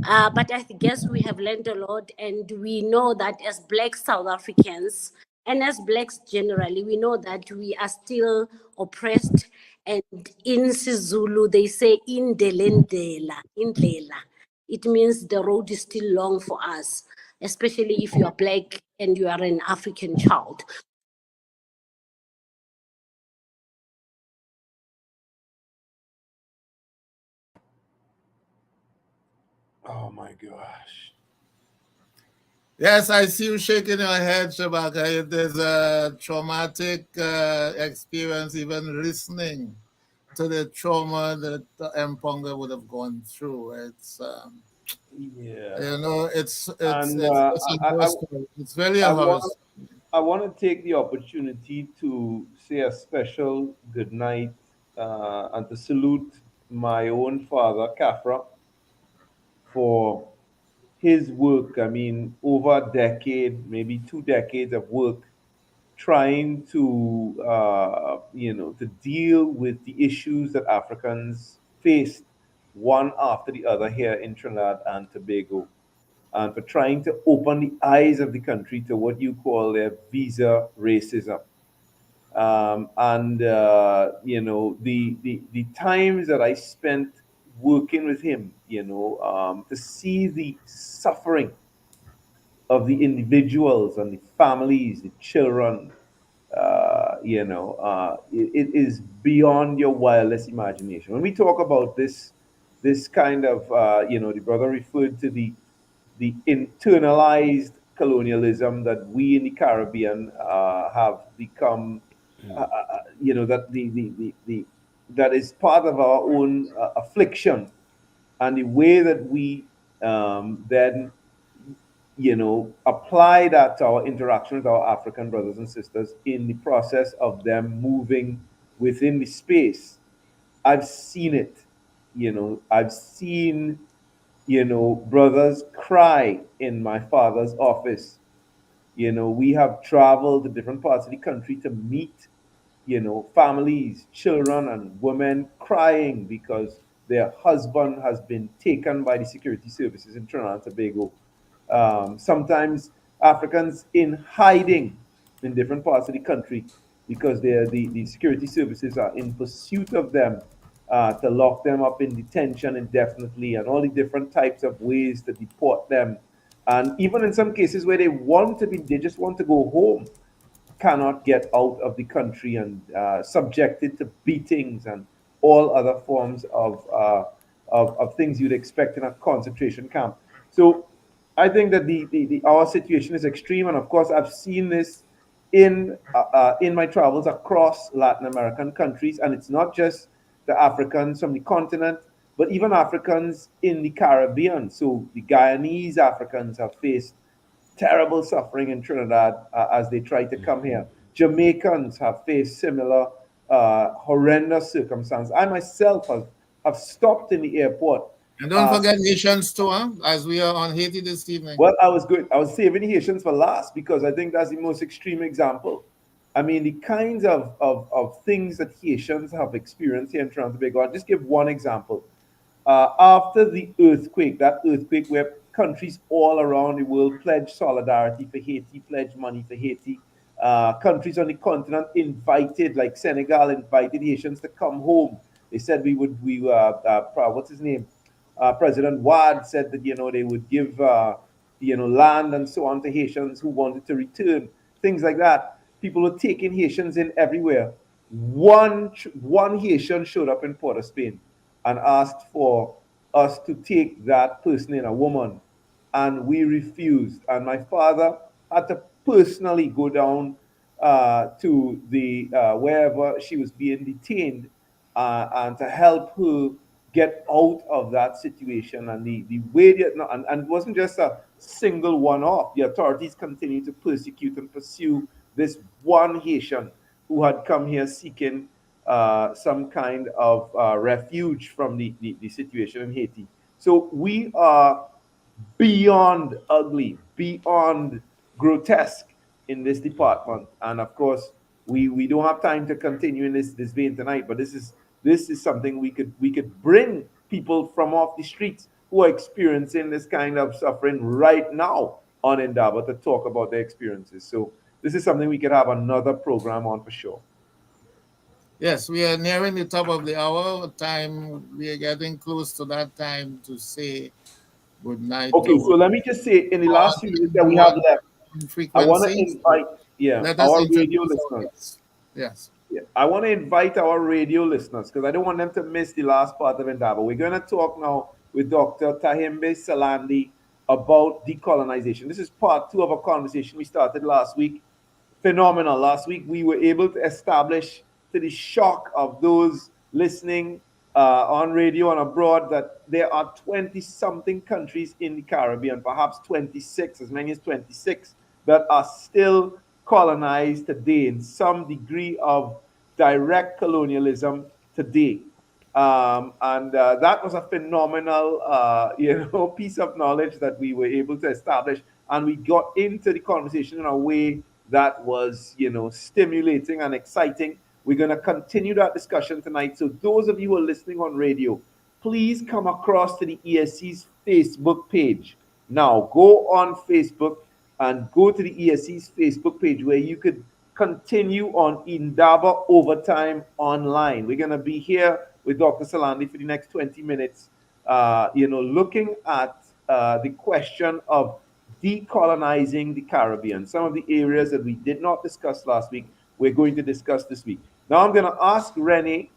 But I guess we have learned a lot, and we know that as Black South Africans and as Blacks generally, we know that we are still oppressed. And in Sizulu, they say indelendela, indlela. It means the road is still long for us, especially if you are Black and you are an African child. Oh my gosh. Yes, I see you shaking your head, Shabaka. It is a traumatic experience, even listening to the trauma that Mponga would have gone through. It's Yeah. it's And it's very I horrible. want to take the opportunity to say a special good night and to salute my own father, Kafra, for his work. I mean, over a decade, maybe 2 decades of work trying to, to deal with the issues that Africans faced one after the other here in Trinidad and Tobago, and for trying to open the eyes of the country to what you call their visa racism. The times that I spent working with him, to see the suffering of the individuals and the families, the children, it is beyond your wildest imagination. When we talk about this kind of, the brother referred to the internalized colonialism that we in the Caribbean have become, that that is part of our own affliction, and the way that we then apply that to our interaction with our African brothers and sisters in the process of them moving within the space. I've seen it. I've seen brothers cry in my father's office. We have traveled to different parts of the country to meet, families, children, and women crying because their husband has been taken by the security services in Trinidad and Tobago. Sometimes Africans in hiding in different parts of the country because the security services are in pursuit of them to lock them up in detention indefinitely, and all the different types of ways to deport them. And even in some cases where they just want to go home, cannot get out of the country and subjected to beatings and all other forms of things you'd expect in a concentration camp. So I think that our situation is extreme, and of course I've seen this in my travels across Latin American countries, and it's not just the Africans from the continent, but even Africans in the Caribbean. So the Guyanese Africans have faced terrible suffering in Trinidad as they try to come here. Jamaicans have faced similar horrendous circumstances. I myself have stopped in the airport. And don't forget Haitians too, huh? As we are on Haiti this evening. Well, I was good. I was saving Haitians for last because I think that's the most extreme example. I mean, the kinds of things that Haitians have experienced here in Trinidad and Tobago. I'll just give one example. After the earthquake, that earthquake where countries all around the world pledged solidarity for Haiti, pledged money for Haiti. Countries on the continent invited, like Senegal, invited Haitians to come home. They said what's his name? President Wad said that, they would give, land and so on to Haitians who wanted to return, things like that. People were taking Haitians in everywhere. One Haitian showed up in Port of Spain and asked for us to take that person in, a woman, and we refused. And my father had to personally go down to the wherever she was being detained and to help her get out of that situation. And the way and it wasn't just a single one-off. The authorities continue to persecute and pursue this one Haitian who had come here seeking some kind of refuge from the situation in Haiti. So we are beyond ugly, beyond grotesque in this department. And of course, we don't have time to continue in this vein tonight, but this is something we could bring people from off the streets who are experiencing this kind of suffering right now on Indaba to talk about their experiences. So this is something we could have another program on for sure. Yes, we are nearing the top of the hour. We are getting close to that time to say good night. Okay, so let me just say in the last few minutes that we have left, I want to invite our radio listeners. Yes. Yeah, I want to invite our radio listeners because I don't want them to miss the last part of Indaba. We're going to talk now with Dr. Tahimbe Salandi about decolonization. This is part 2 of a conversation we started last week. Phenomenal. Last week we were able to establish, to the shock of those listening on radio and abroad, that there are 20-something countries in the Caribbean, perhaps 26, as many as 26, that are still colonized today in some degree of direct colonialism today. And that was a phenomenal, piece of knowledge that we were able to establish. And we got into the conversation in a way that was, stimulating and exciting. We're going to continue that discussion tonight. So those of you who are listening on radio, please come across to the ESC's Facebook page. Now, go on Facebook and go to the ESC's Facebook page where you could continue on Indaba Overtime Online. We're going to be here with Dr. Salandi for the next 20 minutes, looking at the question of decolonizing the Caribbean. Some of the areas that we did not discuss last week, we're going to discuss this week. Now I'm going to ask Renee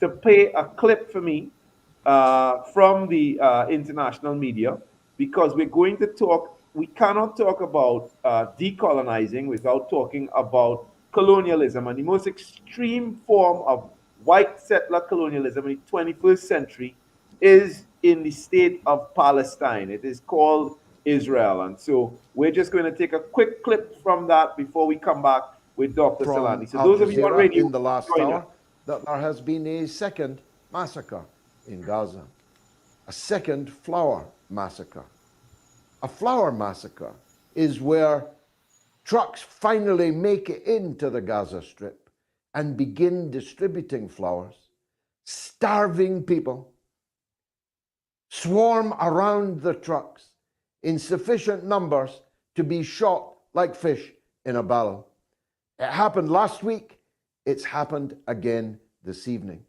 to play a clip for me from the international media, because we're going to talk, we cannot talk about decolonizing without talking about colonialism, and the most extreme form of white settler colonialism in the 21st century is in the state of Palestine. It is called Israel. And so we're just going to take a quick clip from that before we come back with Dr. Salandi. So those of you on radio, in the last hour, that there has been a second massacre in Gaza, a second flour massacre. A flour massacre is where trucks finally make it into the Gaza Strip and begin distributing flours, starving people, swarm around the trucks in sufficient numbers to be shot like fish in a barrel. It happened last week. It's happened again this evening.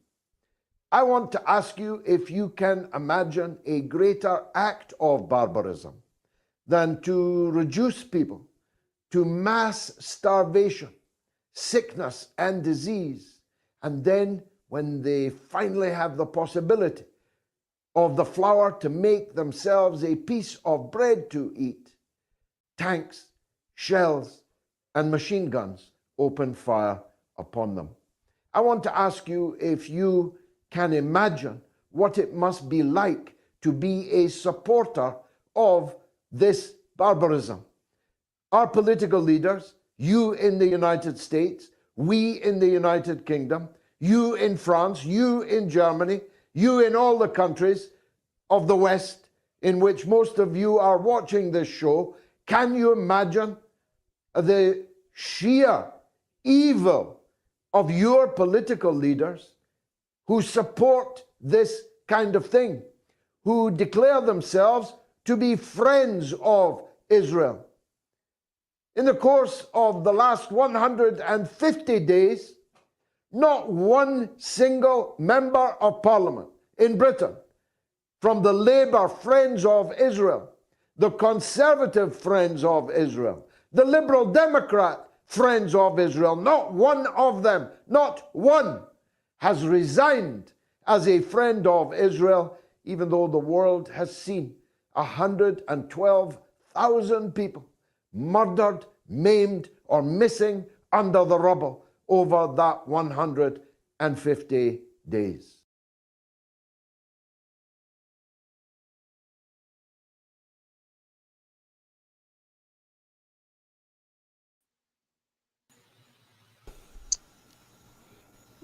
I want to ask you if you can imagine a greater act of barbarism than to reduce people to mass starvation, sickness, and disease. And then when they finally have the possibility of the flour to make themselves a piece of bread to eat, tanks, shells, and machine guns open fire upon them. I want to ask you if you can imagine what it must be like to be a supporter of this barbarism. Our political leaders, you in the United States, we in the United Kingdom, you in France, you in Germany, you in all the countries of the West in which most of you are watching this show, can you imagine the sheer evil of your political leaders who support this kind of thing, who declare themselves to be friends of Israel? In the course of the last 150 days, not one single member of parliament in Britain, from the Labour Friends of Israel, the Conservative Friends of Israel, the Liberal Democrat Friends of Israel, not one of them, not one, has resigned as a friend of Israel, even though the world has seen 112,000 people murdered, maimed, or missing under the rubble over that 150 days.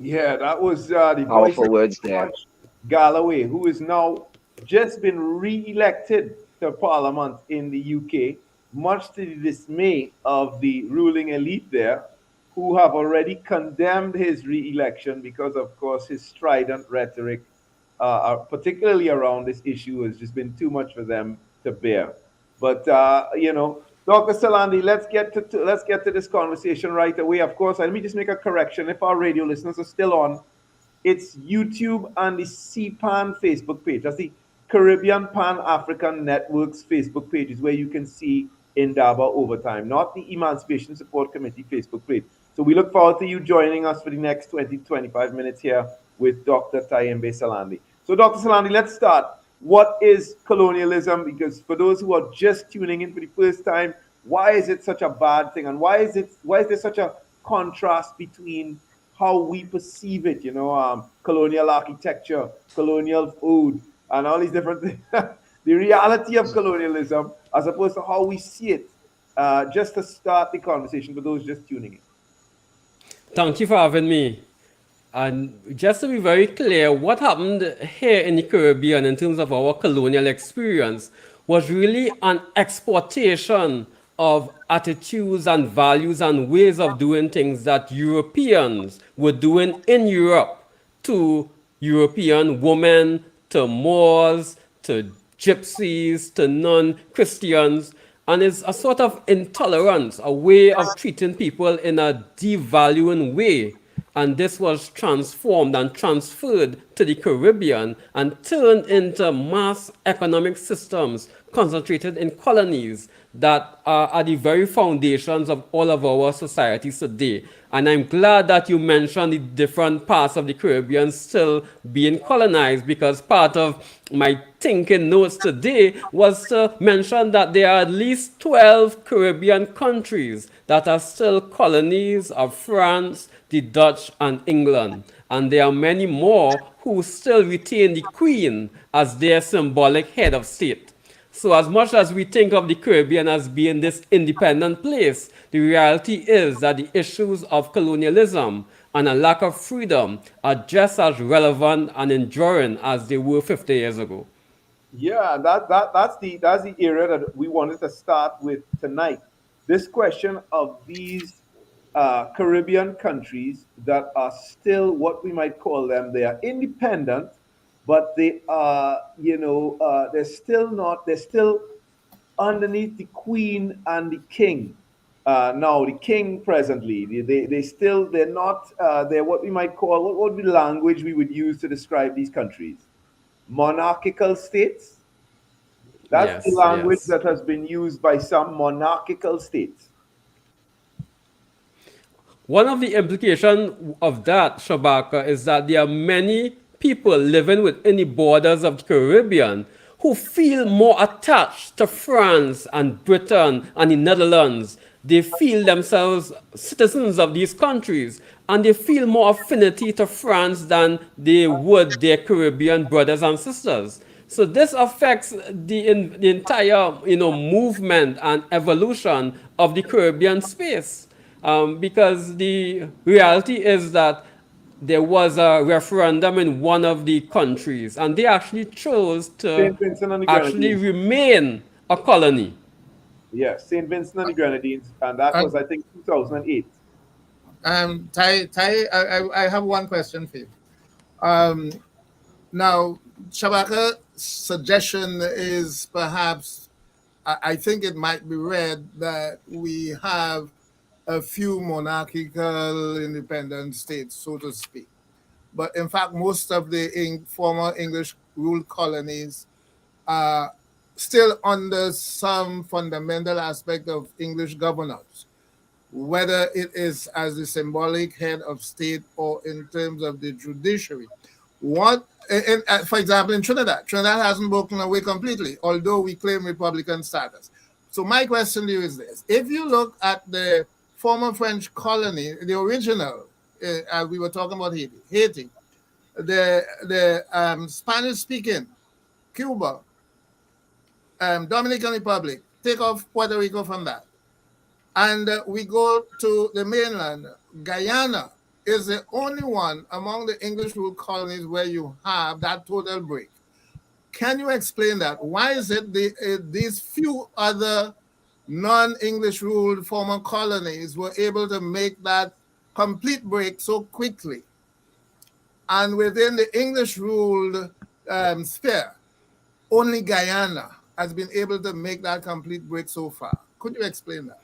Yeah, that was the voice Powerful of words there. George Galloway, who is now just been re-elected to Parliament in the UK, much to the dismay of the ruling elite there, who have already condemned his re-election because, of course, his strident rhetoric, particularly around this issue, has just been too much for them to bear. But Dr. Salandi, let's get to this conversation right away. Of course, let me just make a correction. If our radio listeners are still on, it's YouTube and the CPAN Facebook page. That's the Caribbean Pan African Network's Facebook page, is where you can see Indaba Overtime, not the Emancipation Support Committee Facebook page. So we look forward to you joining us for the next 20-25 minutes here with Dr. Tayembe Salandi. So, Dr. Salandi, let's start. What is colonialism? Because for those who are just tuning in for the first time, why is it such a bad thing? And why is there such a contrast between how we perceive it, colonial architecture, colonial food, and all these different things? The reality of colonialism as opposed to how we see it, just to start the conversation for those just tuning in. Thank you for having me. And just to be very clear, what happened here in the Caribbean in terms of our colonial experience was really an exportation of attitudes and values and ways of doing things that Europeans were doing in Europe to European women, to Moors, to Gypsies, to non-Christians. And it's a sort of intolerance, a way of treating people in a devaluing way. And this was transformed and transferred to the Caribbean and turned into mass economic systems concentrated in colonies that are at the very foundations of all of our societies today. And I'm glad that you mentioned the different parts of the Caribbean still being colonized, because part of my thinking notes today was to mention that there are at least 12 Caribbean countries that are still colonies of France, the Dutch, and England. And there are many more who still retain the Queen as their symbolic head of state. So as much as we think of the Caribbean as being this independent place, the reality is that the issues of colonialism and a lack of freedom are just as relevant and enduring as they were 50 years ago. Yeah, that's the area that we wanted to start with tonight. This question of these Caribbean countries that are still what we might call them. They are independent, but they are, they're still underneath the Queen and the King. Now, the King presently, they're not, they're what we might call, what would be the language we would use to describe these countries? Monarchical states. That's the language that has been used by some monarchical states. One of the implications of that, Shabaka, is that there are many people living within the borders of the Caribbean who feel more attached to France and Britain and the Netherlands. They feel themselves citizens of these countries, and they feel more affinity to France than they would their Caribbean brothers and sisters. So this affects the entire movement and evolution of the Caribbean space. Because the reality is that there was a referendum in one of the countries, and they actually chose to actually remain a colony. Yes, St. Vincent and the Grenadines, and that was, I think, 2008. I have one question for you. Now, Shabaka's suggestion is perhaps, I think it might be read that we have a few monarchical independent states, so to speak. But in fact, most of the former English ruled colonies are still under some fundamental aspect of English governance, whether it is as the symbolic head of state or in terms of the judiciary. For example, in Trinidad hasn't broken away completely, although we claim Republican status. So my question to you is this. If you look at the former French colony, the original, we were talking about Haiti, the Spanish-speaking, Cuba, Dominican Republic, take off Puerto Rico from that. And we go to the mainland, Guyana, is the only one among the English ruled colonies where you have that total break. Can you explain that? Why is it these few other non-English ruled former colonies were able to make that complete break so quickly? And within the English ruled sphere, only Guyana has been able to make that complete break so far. Could you explain that?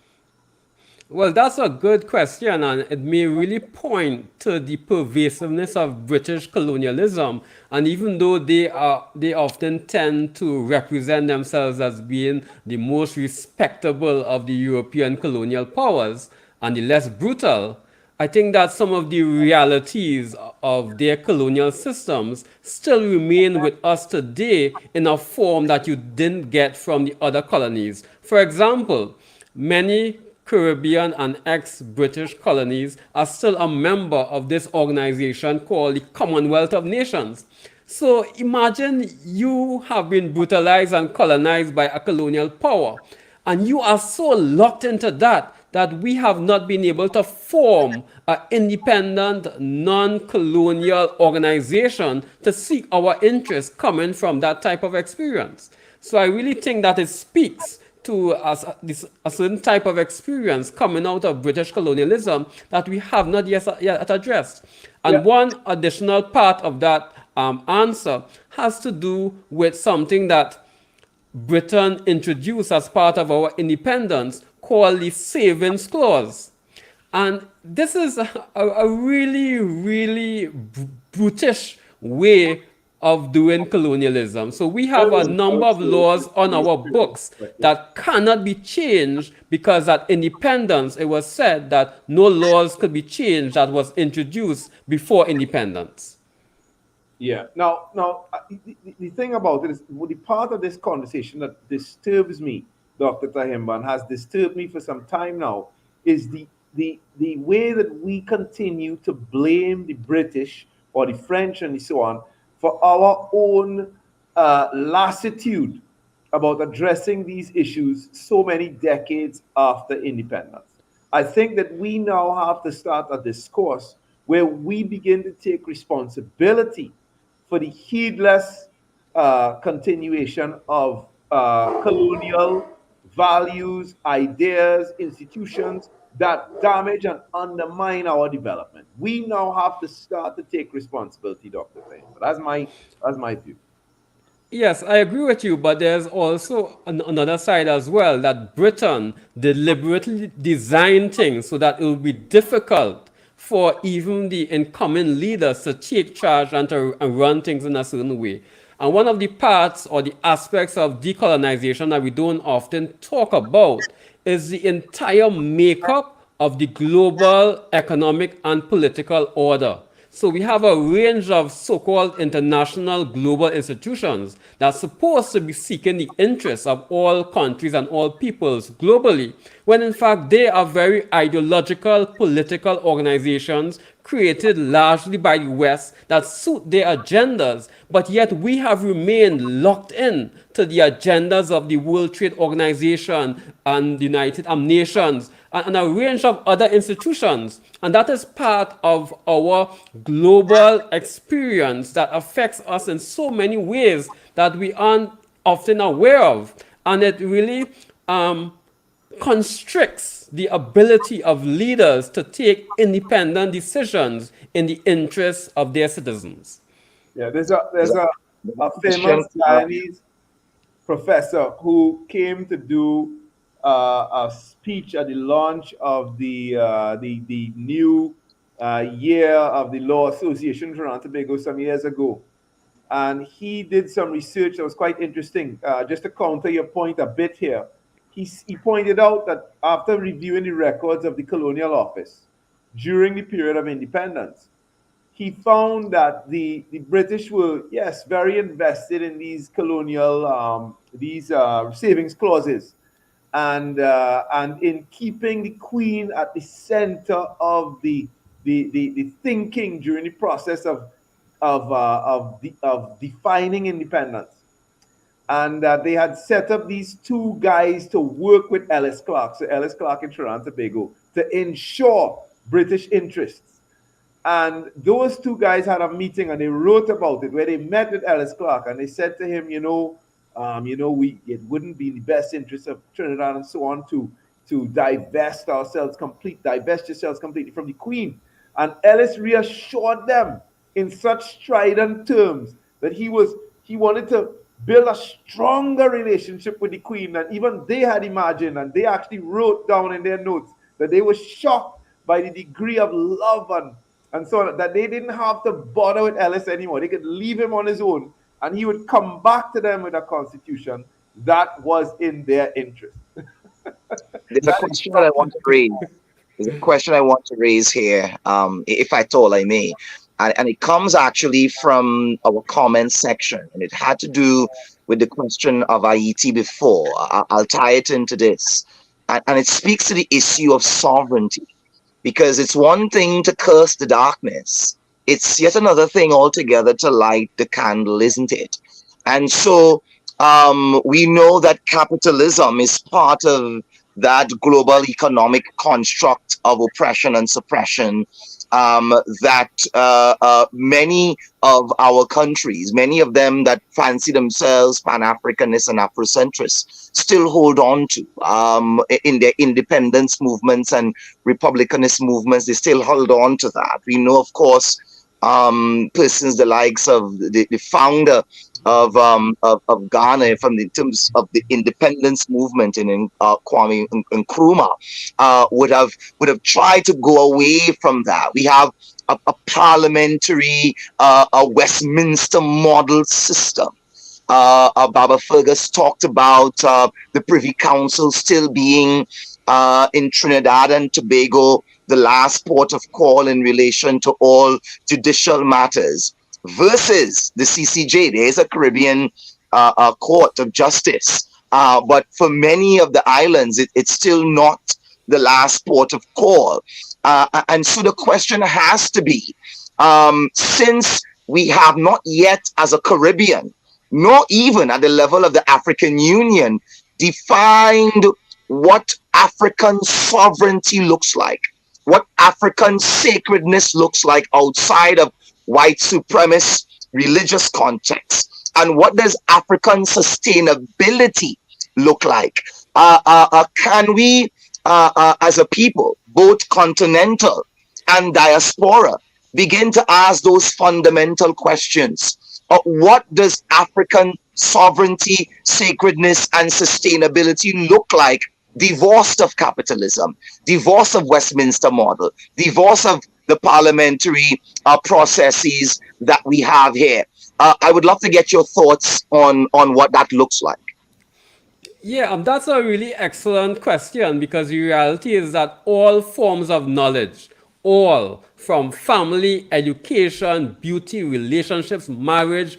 Well, that's a good question, and it may really point to the pervasiveness of British colonialism. And even though they often tend to represent themselves as being the most respectable of the European colonial powers and the less brutal, I think that some of the realities of their colonial systems still remain with us today in a form that you didn't get from the other colonies. For example, many Caribbean and ex-British colonies are still a member of this organization called the Commonwealth of Nations. So imagine you have been brutalized and colonized by a colonial power, and you are so locked into that we have not been able to form an independent, non-colonial organization to seek our interests coming from that type of experience. So I really think that it speaks to a certain type of experience coming out of British colonialism that we have not yet addressed. And one additional part of that answer has to do with something that Britain introduced as part of our independence called the Savings Clause. And this is a really, really brutish way of doing colonialism. So we have a number of laws on our books that cannot be changed because at independence it was said that no laws could be changed that was introduced before independence. Yeah. Now, the thing about it is, the part of this conversation that disturbs me, Dr. Tahimba, and has disturbed me for some time now, is the way that we continue to blame the British or the French and so on for our own lassitude about addressing these issues so many decades after independence. I think that we now have to start a discourse where we begin to take responsibility for the heedless continuation of colonial values, ideas, institutions that damage and undermine our development. We now have to start to take responsibility, Dr. Payne. That's my view. Yes, I agree with you, but there's also another side as well, that Britain deliberately designed things so that it will be difficult for even the incoming leaders to take charge and to run things in a certain way. And one of the parts or the aspects of decolonization that we don't often talk about is the entire makeup of the global economic and political order. So we have a range of so-called international global institutions that's supposed to be seeking the interests of all countries and all peoples globally, when in fact they are very ideological political organizations created largely by the West that suit their agendas, but yet we have remained locked in to the agendas of the World Trade Organization and the United Nations and a range of other institutions. And that is part of our global experience that affects us in so many ways that we aren't often aware of. And it really constricts the ability of leaders to take independent decisions in the interests of their citizens. Yeah, there's a famous Chinese professor who came to do a speech at the launch of the new year of the Law Association in Trinidad and Tobago some years ago. And he did some research that was quite interesting. Just to counter your point a bit here, he pointed out that after reviewing the records of the Colonial Office during the period of independence, he found that the British were, yes, very invested in these colonial, savings clauses, and in keeping the Queen at the center of the thinking during the process of defining independence. And they had set up these two guys to work with Ellis Clark, so Ellis Clark in Trinidad and Tobago, to ensure British interests. And those two guys had a meeting and they wrote about it where they met with Ellis Clark and they said to him, it wouldn't be in the best interest of Trinidad and so on to divest yourselves completely from the Queen. And Ellis reassured them in such strident terms that he wanted to build a stronger relationship with the Queen than even they had imagined. And they actually wrote down in their notes that they were shocked by the degree of love and so on, that they didn't have to bother with Ellis anymore. They could leave him on his own, and he would come back to them with a constitution that was in their interest. There's a question that I want to raise. There's a question I want to raise here, if at all I may. And it comes actually from our comment section, and it had to do with the question of Haiti before. I'll tie it into this. And it speaks to the issue of sovereignty, because it's one thing to curse the darkness. It's yet another thing altogether to light the candle, isn't it? And so we know that capitalism is part of that global economic construct of oppression and suppression that many of our countries, many of them that fancy themselves Pan-Africanists and Afrocentrists, still hold on to in their independence movements and republicanist movements. They still hold on to that. We know, of course, persons the likes of the founder of Ghana, in terms of the independence movement in Kwame Nkrumah, would have tried to go away from that. We have a parliamentary, a Westminster model system. Baba Fergus talked about the Privy Council still being in Trinidad and Tobago the last port of call in relation to all judicial matters, versus the CCJ. There is a Caribbean court of justice, but for many of the islands, it's still not the last port of call. And so the question has to be, since we have not yet as a Caribbean, nor even at the level of the African Union, defined what African sovereignty looks like, what African sacredness looks like outside of white supremacist religious context, and what does African sustainability look like? Can we, as a people, both continental and diaspora, begin to ask those fundamental questions? What does African sovereignty, sacredness, and sustainability look like, divorced of capitalism, divorced of Westminster model, divorced of the parliamentary processes that we have here? I would love to get your thoughts on what that looks like. Yeah, that's a really excellent question, because the reality is that all forms of knowledge, all from family, education, beauty, relationships, marriage,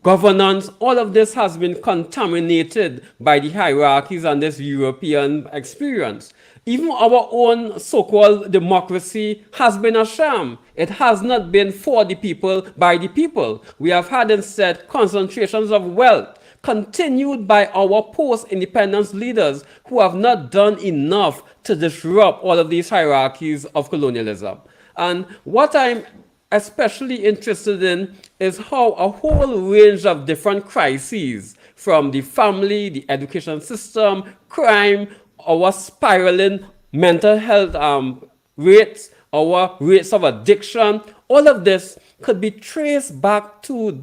governance, all of this has been contaminated by the hierarchies and this European experience. Even our own so-called democracy has been a sham. It has not been for the people, by the people. We have had instead concentrations of wealth, continued by our post-independence leaders who have not done enough to disrupt all of these hierarchies of colonialism. And what I'm especially interested in is how a whole range of different crises, from the family, the education system, crime, our spiraling mental health rates, our rates of addiction, all of this could be traced back to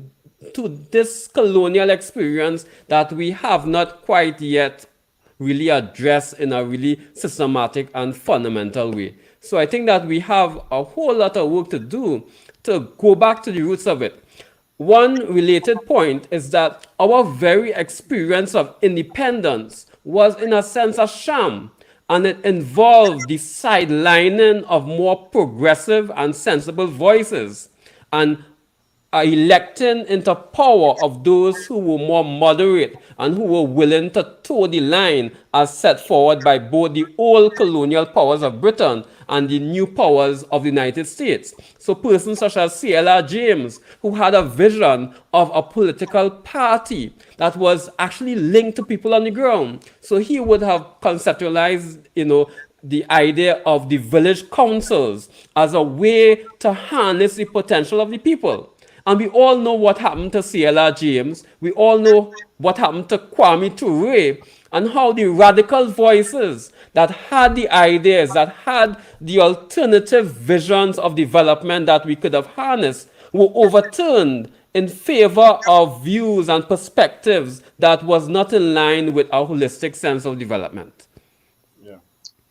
this colonial experience that we have not quite yet really addressed in a really systematic and fundamental way. So I think that we have a whole lot of work to do to go back to the roots of it. One related point is that our very experience of independence was in a sense a sham, and it involved the sidelining of more progressive and sensible voices, and electing into power of those who were more moderate and who were willing to toe the line as set forward by both the old colonial powers of Britain and the new powers of the United States. So persons such as C.L.R. James, who had a vision of a political party that was actually linked to people on the ground. So he would have conceptualized, the idea of the village councils as a way to harness the potential of the people. And we all know what happened to C.L.R. James. We all know what happened to Kwame Ture, and how the radical voices that had the ideas, that had the alternative visions of development that we could have harnessed, were overturned in favor of views and perspectives that was not in line with our holistic sense of development.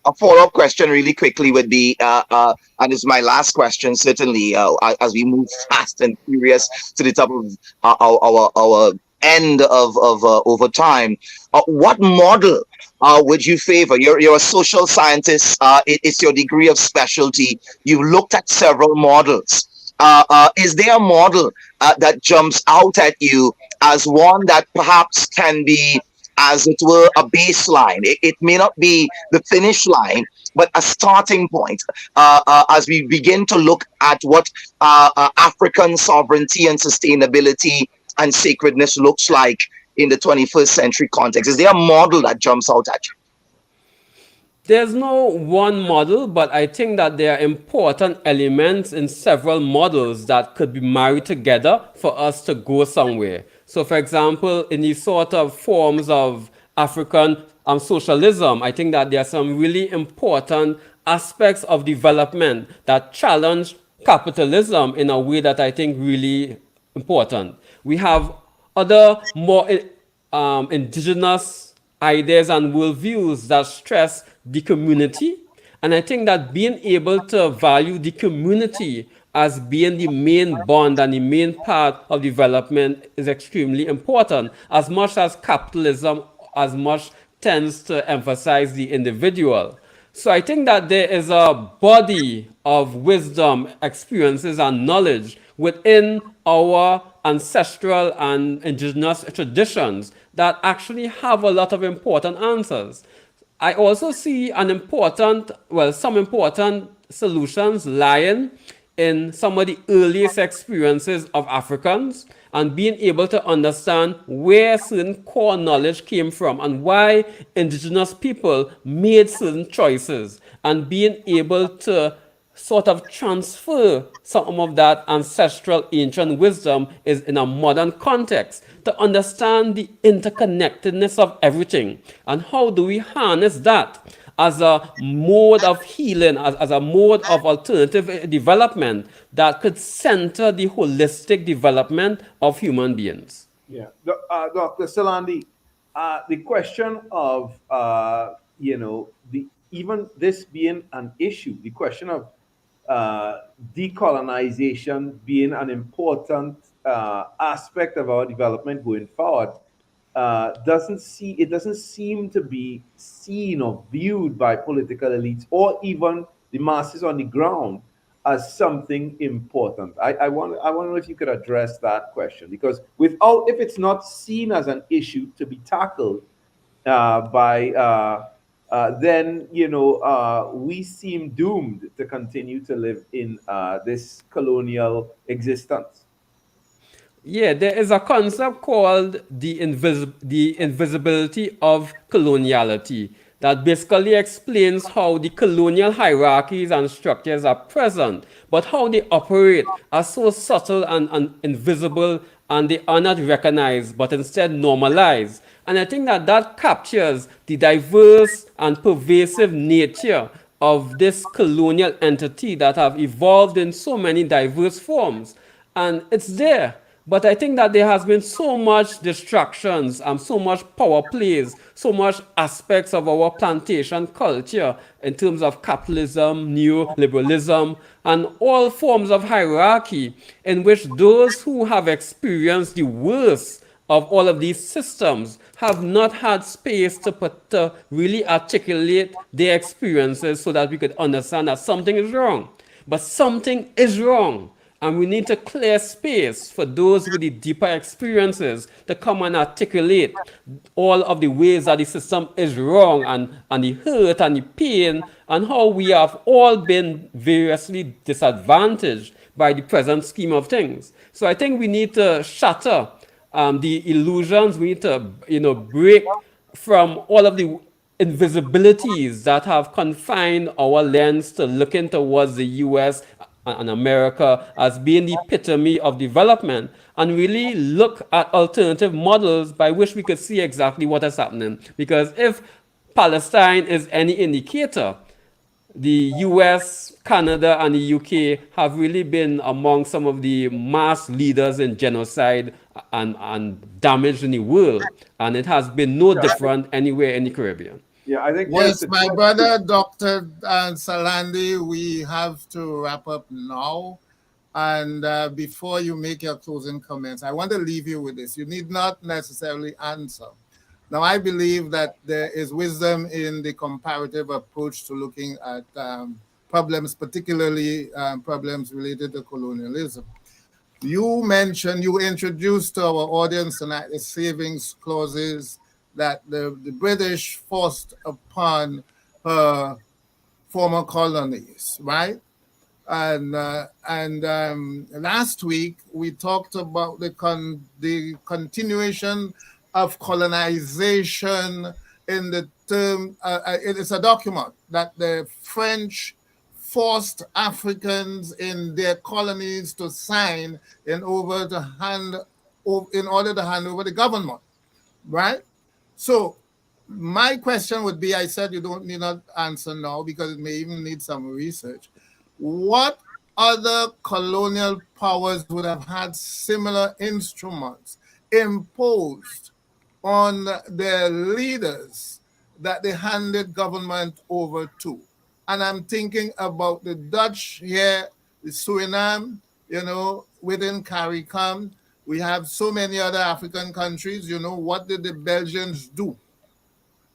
A follow-up question really quickly would be, and it's my last question, certainly, as we move fast and furious to the top of our end of over time. What model would you favor? You're a social scientist. It's your degree of specialty. You've looked at several models. Is there a model that jumps out at you as one that perhaps can be, as it were, a baseline? It may not be the finish line, but a starting point as we begin to look at what African sovereignty and sustainability and sacredness looks like in the 21st century context. Is there a model that jumps out at you? There's no one model, but I think that there are important elements in several models that could be married together for us to go somewhere. So, for example, in these sort of forms of African socialism, I think that there are some really important aspects of development that challenge capitalism in a way that I think really important. We have other more indigenous ideas and worldviews that stress the community. And I think that being able to value the community as being the main bond and the main part of development is extremely important, as much as capitalism as much tends to emphasize the individual. So I think that there is a body of wisdom, experiences, and knowledge within our ancestral and indigenous traditions that actually have a lot of important answers. I also see some important solutions lying in some of the earliest experiences of Africans and being able to understand where certain core knowledge came from and why indigenous people made certain choices, and being able to sort of transfer some of that ancestral ancient wisdom is in a modern context to understand the interconnectedness of everything. And how do we harness that as a mode of healing, as a mode of alternative development that could center the holistic development of human beings? Yeah, Dr. Salandi, the question of even this being an issue, the question of decolonization being an important aspect of our development going forward, doesn't seem to be seen or viewed by political elites or even the masses on the ground as something important. I want to know if you could address that question, because if it's not seen as an issue to be tackled then we seem doomed to continue to live in this colonial existence. Yeah, there is a concept called the invisibility of coloniality that basically explains how the colonial hierarchies and structures are present, but how they operate are so subtle and invisible, and they are not recognized, but instead normalized. And I think that captures the diverse and pervasive nature of this colonial entity that have evolved in so many diverse forms. And it's there. But I think that there has been so much distractions and so much power plays, so much aspects of our plantation culture in terms of capitalism, neoliberalism, and all forms of hierarchy in which those who have experienced the worst of all of these systems have not had space to really articulate their experiences so that we could understand that something is wrong. But something is wrong. And we need to clear space for those with the deeper experiences to come and articulate all of the ways that the system is wrong, and the hurt and the pain, and how we have all been variously disadvantaged by the present scheme of things. So I think we need to shatter the illusions. We need to break from all of the invisibilities that have confined our lens to looking towards the US and America as being the epitome of development, and really look at alternative models by which we could see exactly what is happening. Because if Palestine is any indicator, the US, Canada, and the UK have really been among some of the mass leaders in genocide and damage in the world. And it has been no different anywhere in the Caribbean. Yeah, I think yes, my brother, Dr. Salandi, we have to wrap up now. And before you make your closing comments, I want to leave you with this. You need not necessarily answer. Now, I believe that there is wisdom in the comparative approach to looking at problems, particularly problems related to colonialism. You introduced to our audience tonight the savings clauses that the British forced upon former colonies, right? And last week we talked about the continuation of colonization in the term. It's a document that the French forced Africans in their colonies to sign in order to hand over the government, right? So my question would be, I said you don't need not answer now because it may even need some research. What other colonial powers would have had similar instruments imposed on their leaders that they handed government over to? And I'm thinking about the Dutch here, the Suriname, within CARICOM. We have so many other African countries. What did the Belgians do?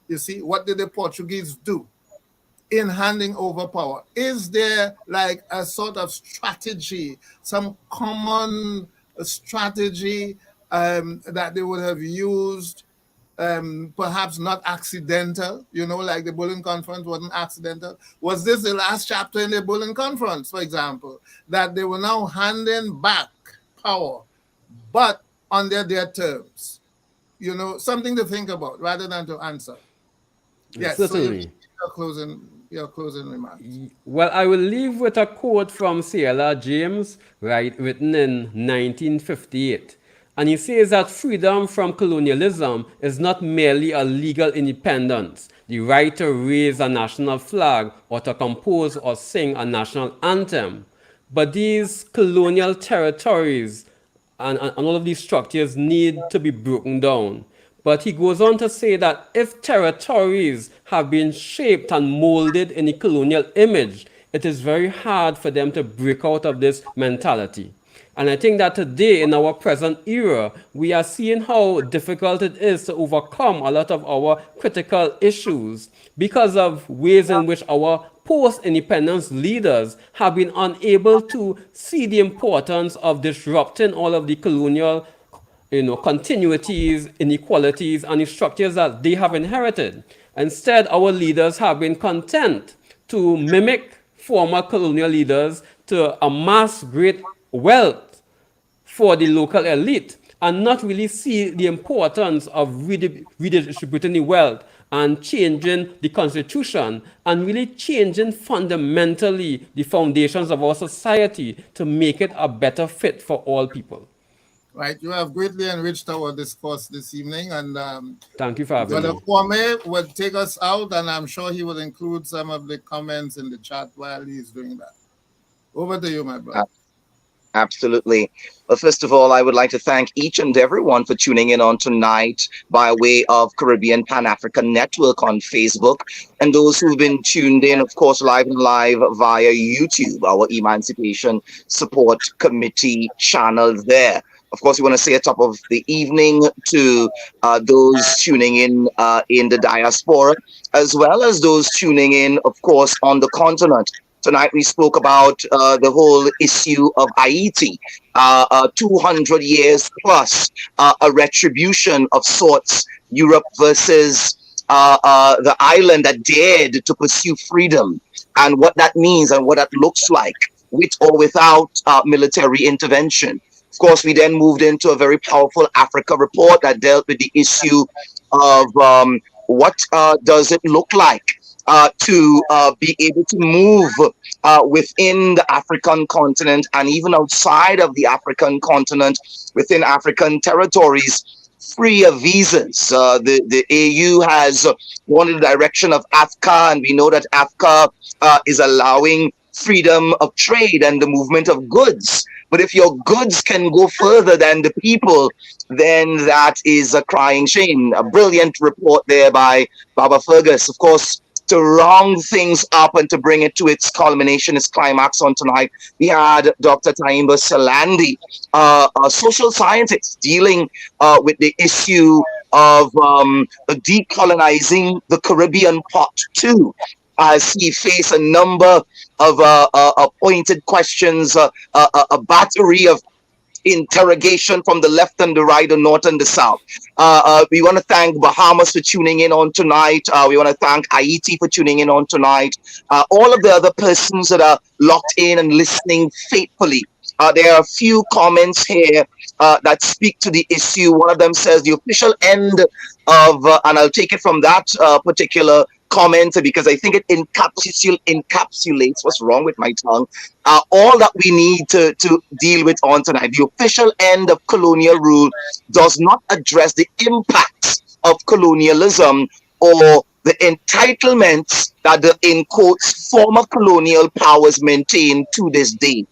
You see, what did the Portuguese do in handing over power? Is there like a sort of strategy, some common strategy that they would have used, perhaps not accidental, like the Berlin Conference wasn't accidental? Was this the last chapter in the Berlin Conference, for example, that they were now handing back power, but under their terms? Something to think about rather than to answer. Yes, certainly. So your closing remarks. Well, I will leave with a quote from C.L.R. James, written in 1958. And he says that freedom from colonialism is not merely a legal independence, the right to raise a national flag or to compose or sing a national anthem. But these colonial territories and all of these structures need to be broken down. But he goes on to say that if territories have been shaped and molded in a colonial image, it is very hard for them to break out of this mentality. And I think that today, in our present era, we are seeing how difficult it is to overcome a lot of our critical issues because of ways in which our post-independence leaders have been unable to see the importance of disrupting all of the colonial continuities, inequalities, and the structures that they have inherited. Instead, our leaders have been content to mimic former colonial leaders to amass great wealth for the local elite and not really see the importance of redistributing the wealth and changing the constitution and really changing fundamentally the foundations of our society to make it a better fit for all people. Right, you have greatly enriched our discourse this evening, and thank you for having me. Kwame will take us out, and I'm sure he will include some of the comments in the chat while he's doing that. Over to you, my brother. Absolutely. Well, first of all, I would like to thank each and everyone for tuning in on tonight by way of Caribbean Pan-African Network on Facebook, and those who've been tuned in, of course, live via YouTube, our Emancipation Support Committee channel there. Of course, we want to say at top of the evening to those tuning in the diaspora, as well as those tuning in, of course, on the continent. Tonight, we spoke about the whole issue of Haiti, 200 years plus, a retribution of sorts, Europe versus the island that dared to pursue freedom, and what that means and what that looks like, with or without military intervention. Of course, we then moved into a very powerful Africa report that dealt with the issue of what does it look like to be able to move within the African continent and even outside of the African continent, within African territories, free of visas. The AU has gone in the direction of AFCA, and we know that AFCA is allowing freedom of trade and the movement of goods. But if your goods can go further than the people, then that is a crying shame. A brilliant report there by Baba Fergus. Of course, to round things up and to bring it to its culmination, its climax on tonight, we had Dr. Taimba Salandi, a social scientist dealing with the issue of decolonizing the Caribbean pot too, as he faced a number of pointed questions, a battery of interrogation from the left and the right, the north and the south. We want to thank Bahamas for tuning in on tonight. We want to thank Haiti for tuning in on tonight. All of the other persons that are locked in and listening faithfully. There are a few comments here that speak to the issue. One of them says the official end of, and I'll take it from that particular comment because I think it encapsulates what's wrong with my tongue. All that we need to deal with on tonight. The official end of colonial rule does not address the impacts of colonialism or the entitlements that the, in quotes, former colonial powers maintain to this day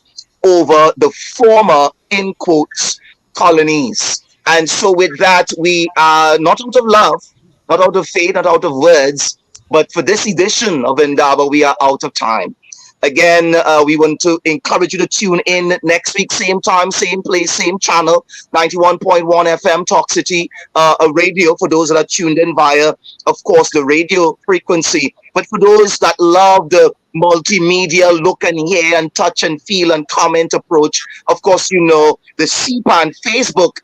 over the former, in quotes, colonies. And so with that, we are not out of love, not out of faith, not out of words, but for this edition of Indaba, we are out of time. Again, we want to encourage you to tune in next week, same time, same place, same channel, 91.1 FM, Talk City, a radio for those that are tuned in via, of course, the radio frequency. But for those that love the multimedia look and hear and touch and feel and comment approach, of course, you know, the CPAN Facebook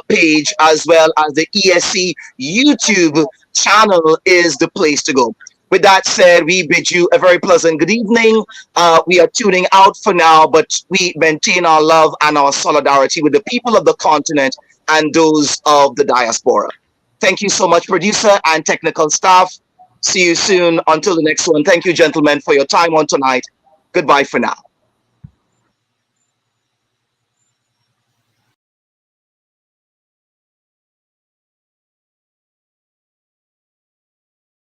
page as well as the ESC YouTube channel is the place to go. With that said, we bid you a very pleasant good evening. We are tuning out for now, but we maintain our love and our solidarity with the people of the continent and those of the diaspora. Thank you so much, producer and technical staff. See you soon. Until the next one. Thank you, gentlemen, for your time on tonight. Goodbye for now.